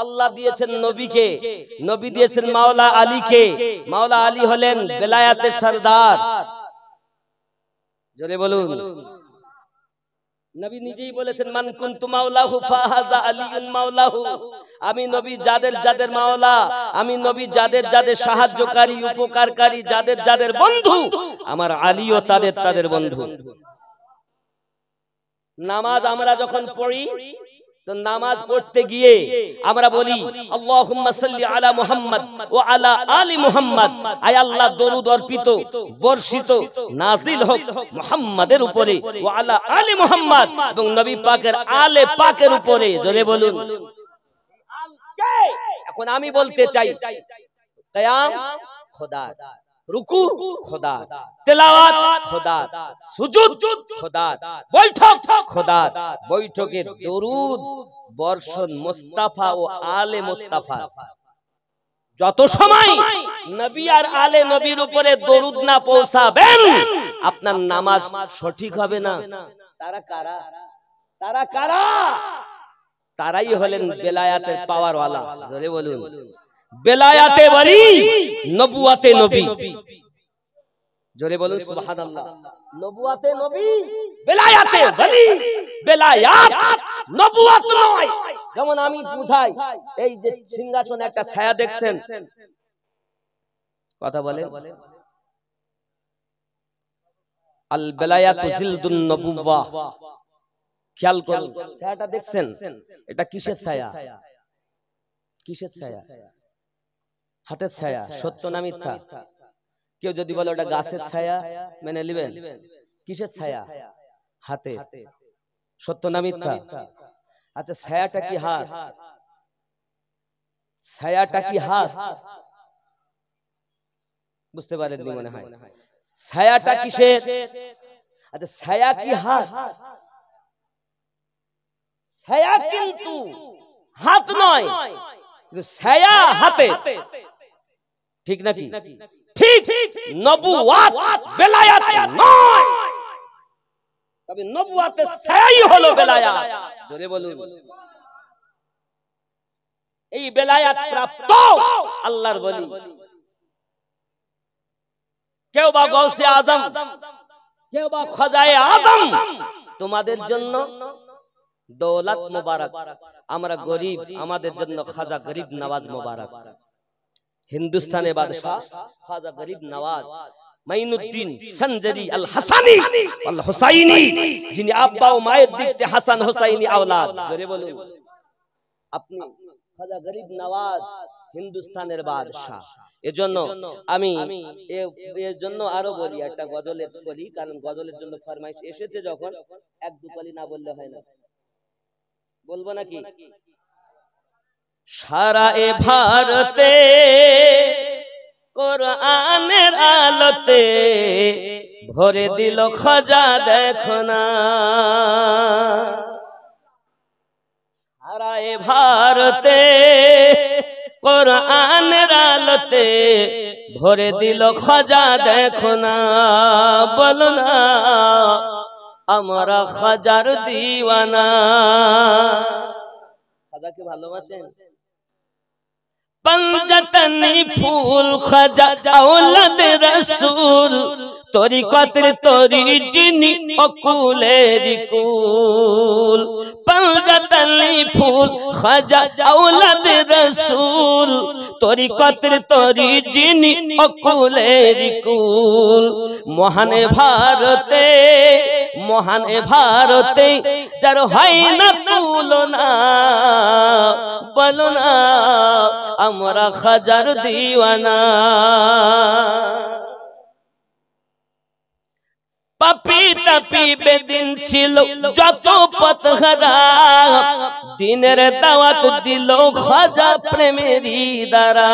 আল্লাহ দিয়েছেন নবীকে, নবী দিয়েছেন মাওলা আলীকে। মাওলা আলী হলেন বেলায়াতের সরদার। জোরে বলুন। নবী নিজেই বলেছেন মান কুনতু মাওলাহু ফাহাযা আলিয়ুন মাওলাহু। আমি নবী যাদের যাদের মাওলা, আমি নবী যাদের যাদের সাহায্যকারী, উপকারকারী, যাদের যাদের বন্ধু, আমার আলীও তাদের তাদের বন্ধু। নামাজ আমরা যখন পড়ি, তো নামাজ পড়তে গিয়ে আমরা বলি আল্লাহুম্মা সাল্লি আলা মুহাম্মদ ওয়া আলা আলি মুহাম্মদ। আয় আল্লাহ দরুদ অর্পিত বর্ষিত নাজিল হোক মুহাম্মাদের উপরে, ওয়া আলা আলি মুহাম্মদ, এবং নবী পাকের আলে পাকের উপরে। জোরে বলুন। এখন আমি বলতে চাই, কিয়াম খোদা, রুকু খোদা, তেলাওয়াত খোদা, সুজুদ খোদা, বৈঠক খোদা। বৈঠকের দরুদ বর্ষণ মুস্তাফা ও আলে মুস্তাফা। যত সময় নবী আর আলে নবীর উপরে দরুদ না পৌঁছাবেন, আপনার নামাজ সঠিক হবে না। তারা কারা? তারা কারা? তারাই হলেন বেলায়াতের পাওয়ার ওয়ালা। জোরে বলুন। বেলায়াতে ওলি, নবুয়াতে নবী। জোরে বলুন সুবহানাল্লাহ। নবুয়াতে নবী, বেলায়াতে ওলি। বেলায়াত নবুয়াত নয়। যেমন আমি বুঝাই, এই যে সিংহাসনে একটা ছায়া দেখছেন, কথা বলে আল বেলায়াতু জিলদুন নবুওয়া। খেয়াল করুন, ছায়াটা দেখছেন, এটা কিসের ছায়া? কিসের ছায়া? হাতের ছায়া। সত্য না মিথ্যা? কেউ যদি বলে ওটা গাছের ছায়া, মেনে নেবেন? কিসের ছায়া? হাতে। সত্য না মিথ্যা? আচ্ছা, ছায়াটা কি হাত? ছায়াটা কি হাত? বুঝতে পারেননি মনে হয়। ছায়াটা কিসের? আচ্ছা, ছায়া কি হাত? ছায়া কিন্তু হাত নয়, ছায়া হাতে। ঠিক নাকি? ঠিক। নবুয়াত বেলায়াত নয়, তবে নবুয়াতের ছায়াই হলো বেলায়াত। জোরে বলুন। এই বেলায়াত প্রাপ্ত আল্লাহর ওলি, কেউ বা গৌসে আজম, কেউ বা খাজায়ে আজম। তোমাদের জন্য দৌলত মুবারক, আমরা গরিব, আমাদের জন্য খাজা গরিব নওয়াজ মুবারক। হিন্দুস্তানের বাদশাহ খাজা গরিব নওয়াজ মাইনুদ্দিন সঞ্জরি আল হাসানি আল হুসাইনি, যিনি আব্বা ও মায়ের দিক থেকে হাসান হুসাইনি আওলাদ। জোরে বলুন। আপনি খাজা গরিব নওয়াজ হিন্দুস্তানের বাদশাহ। এজন্য আমি এর জন্য আরো বলি, একটা গজলের বলি, কারণ গজলের জন্য ফরমাইশ এসেছে যখন, এক দু কলি না বললে হয় না। বলবো নাকি? সারা এ ভারতে কোরআনের আলোতে ভরে দিল খাজা দেখো না। সারা এ ভারতে কোরআনের আলোতে ভরে দিল খাজা দেখো না। বলো না আমরা খাজার দিওয়ানা। খাজাকে ভালোবাসেন? पंजतनी फूल खजा औलाद रसूल तरीक़ातेर तोरी जिनी अकुलेर कुल। पंजतनी फूल खजा औलाद रसूल तरीक़ातेर तोरी जिनी अकुलेर कुल। महान भारते जार हय ना तुलना। बोलो ना আমরা খাজার দিওয়ানা। পাপি তাপি বেদিন ছিল যত পথহারা, দিনের দাওয়াত দিল খাজা প্রেমেরই দ্বারা।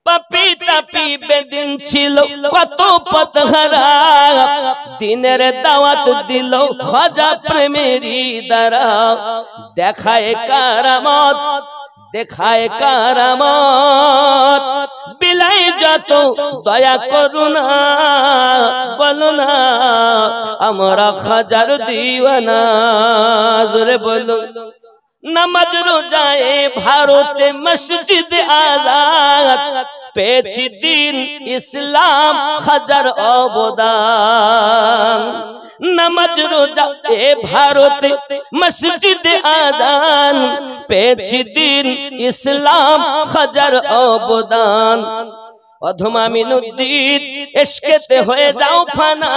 পাপি তাপি বেদিন ছিল কত পথহারা, দিনের দাওয়াত দিল খাজা প্রেমেরই দ্বারা। দেখায় কারামত, দেখায় কারামত, বিলাই যত দয়া করুণা, বলো না আমরা খাজার দিওয়ানা। জোরে বলো। নামাজ রোজায় ভারতে মসজিদ আজাদ, পেয়েছি দিন ইসলাম খাজার অবদান। নামাজ রোজা এ ভারতে মসজিদ আজান, পেয়েছি দিন ইসলাম খাজার অবদান। অধমা মিনুদ্দিন ইশকেতে হয়ে যাও ফানা,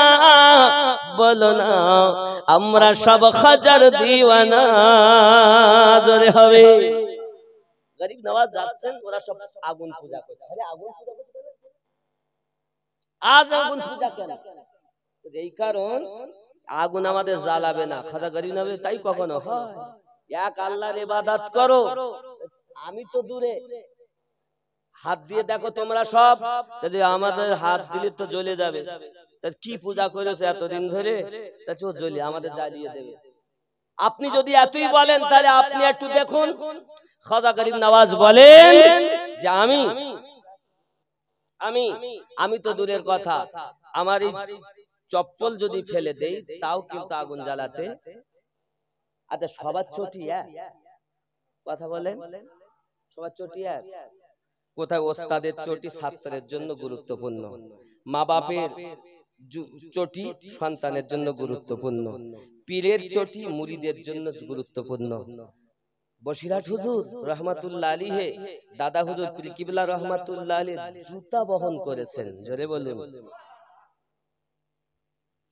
বলো না আমরা সব খাজার দিওয়ানা। জোরে হবে। গরিব নওয়াজ যাচ্ছেন, ওরা সব আগুন পূজা করছে। আরে আগুন পূজা করতে আজ আগুন পূজা কেন? এই কারণ আগুন আমাদের জ্বালাবে না, খাজা গরিব নওয়াজ তাই কখনো হয়। এক আল্লাহর ইবাদত করো। আমি তো দূরে, হাত দিয়ে দেখো তোমরা সব, যদি আমাদের হাত দিলে তো জ্বলে যাবে। কি পূজা করেছে এতদিন ধরে, ও জ্বলি আমাদের জ্বালিয়ে দেবে। আপনি যদি এতই বলেন তাহলে আপনি একটু দেখুন। খাজা গরিব নওয়াজ বলেন যে আমি তো দূরের কথা, আমার এই চপ্পল যদি ফেলে দেই তাও কিন্তু আগুন জ্বালাতে। আচ্ছা সবার চটি এক কথা বলেন, সবার চটি এক? কোথায় ওস্তাদের চটি ছাত্রের জন্য গুরুত্বপূর্ণ, মা বাপের চটি সন্তানের জন্য গুরুত্বপূর্ণ, পীরের চটি মুরিদের জন্য গুরুত্বপূর্ণ। বসিরহাট হুজুর রহমাতুল্লাহ আলাইহি, দাদা হুজুর পীর কিবলা রহমাতুল্লাহ আলাইহি জুতা বহন করেছেন। জোরে বলুন।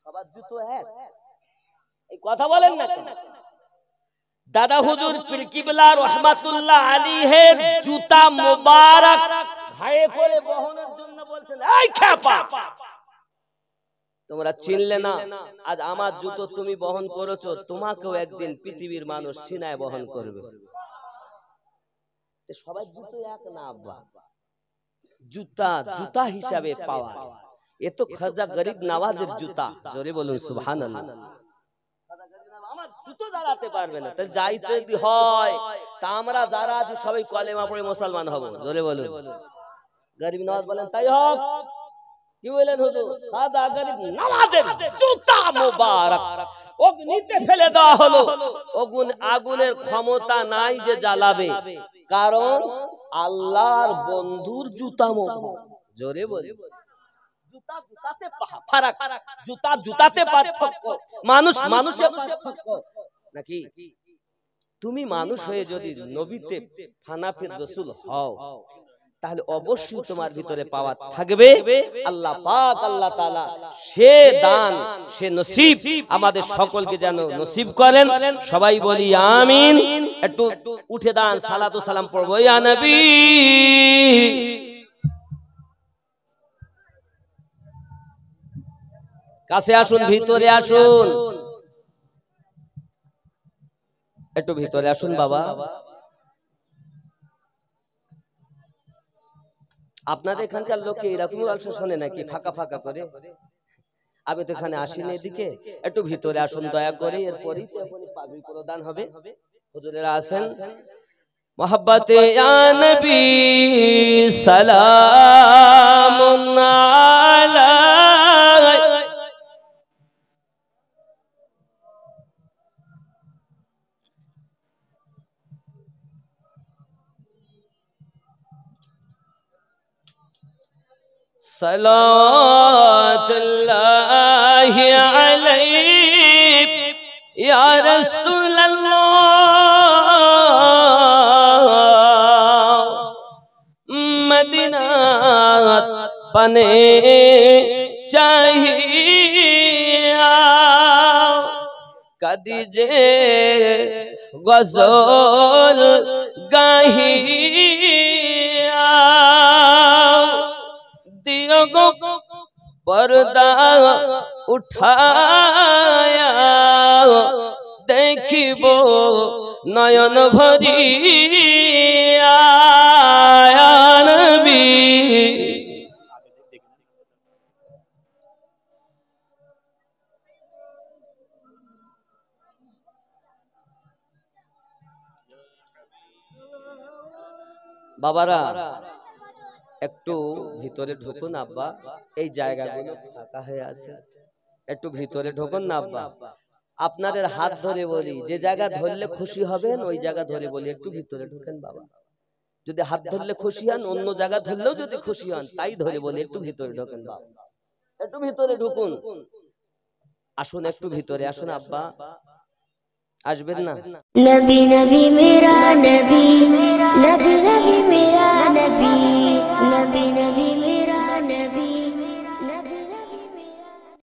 সবার জুতো এক? এই কথা বলেন না কেন? দাদা হুজুর পীর কিবলা রহমাতুল্লাহ আলাইহির জুতা মোবারক ঘায়ে করে বহনের জন্য বলছেন, এই খেপা তোমরা চিনলে না, আজ আমার জুতো তুমি বহন করেছো, তোমাকেও একদিন পৃথিবীর মানুষ সিনায় বহন করবে। সবাই জুতো এক না আব্বা, জুতা জুতা হিসাবে পাওয়া। এ তো খাজা গরিব নওয়াজের জুতা। জোরে বলুন সুবহানাল্লাহ। আমার জুতো দাঁড়াতে পারবে না, তাই যাইতে যদি হয় তা আমরা যারা আছি সবাই কলেমা পড়ে মুসলমান হব। জোরে বলুন। গরিব নওয়াজ বলেন তাই হোক। কি বলেন হুজুর? খাজা গরিব নওয়াজের জুতা মোবারক অগ্নিতে ফেলে দেওয়া হলো। আগুনের ক্ষমতা নাই যে জ্বালাবে, কারণ আল্লাহর বন্ধুর জুতা মোবারক। জোরে বলুন। জুতা জুতাতে ফারাক, জুতা জুতাতে পার্থক্য, মানুষ মানুষের পার্থক্য নাকি? তুমি মানুষ হয়ে যদি নবীতে ফানাফির রাসূল হও তাহলে অবশ্যই তোমার ভিতরে পাওয়ার থাকবে। আল্লাহ পাক আল্লাহ তাআলা সে দান সে নসিব আমাদের সকলকে যেন নসিব করেন। সবাই বলি আমিন। একটু উঠে দান, সালাতু সালাম পড়বো ইয়া নবী। কাছে আসুন, ভিতরে আসুন, একটু ভিতরে আসুন বাবা। আপনাদের এখানকার লোকে এরকম আলসা শোনে নাকি ফাঁকা ফাঁকা করে? আমি তো এখানে আসিনি এদিকে, একটু ভিতরে আসুন দয়া করে। এরপরই পাগড়ি প্রদান হবে। হুজুরেরা আছেন। মোহাব্বতে ইয়া নবী সালামুন আলাইহি সালাতুল্লাহি আলাইহি ইয়া রাসূলুল্লাহ। মদিনাত পানে চাহিয়া কাদিজে গজল গাহিয়া दियो गो पर्दा उठाया देखिबो नयन भरिया नबी বাবারা একটু ভিতরে ঢুকুন আব্বা, এই জায়গাগুলো ফাঁকা হয়ে আছে, একটু ভিতরে ঢুকুন না আব্বা। আপনাদের হাত ধরে বলি, যে জায়গা ধরলে খুশি হবেন ওই জায়গা ধরে বলি একটু ভিতরে ঢুকেন বাবা। যদি হাত ধরলে খুশি হন, অন্য জায়গা ধরলেও যদি খুশি হন, তাই ধরে বলি একটু ভিতরে ঢোকেন বাবা, একটু ভিতরে ঢুকুন। আসুন একটু ভিতরে আসুন আব্বা, আসবেন না? নবী নবী মেরা নবী, নবী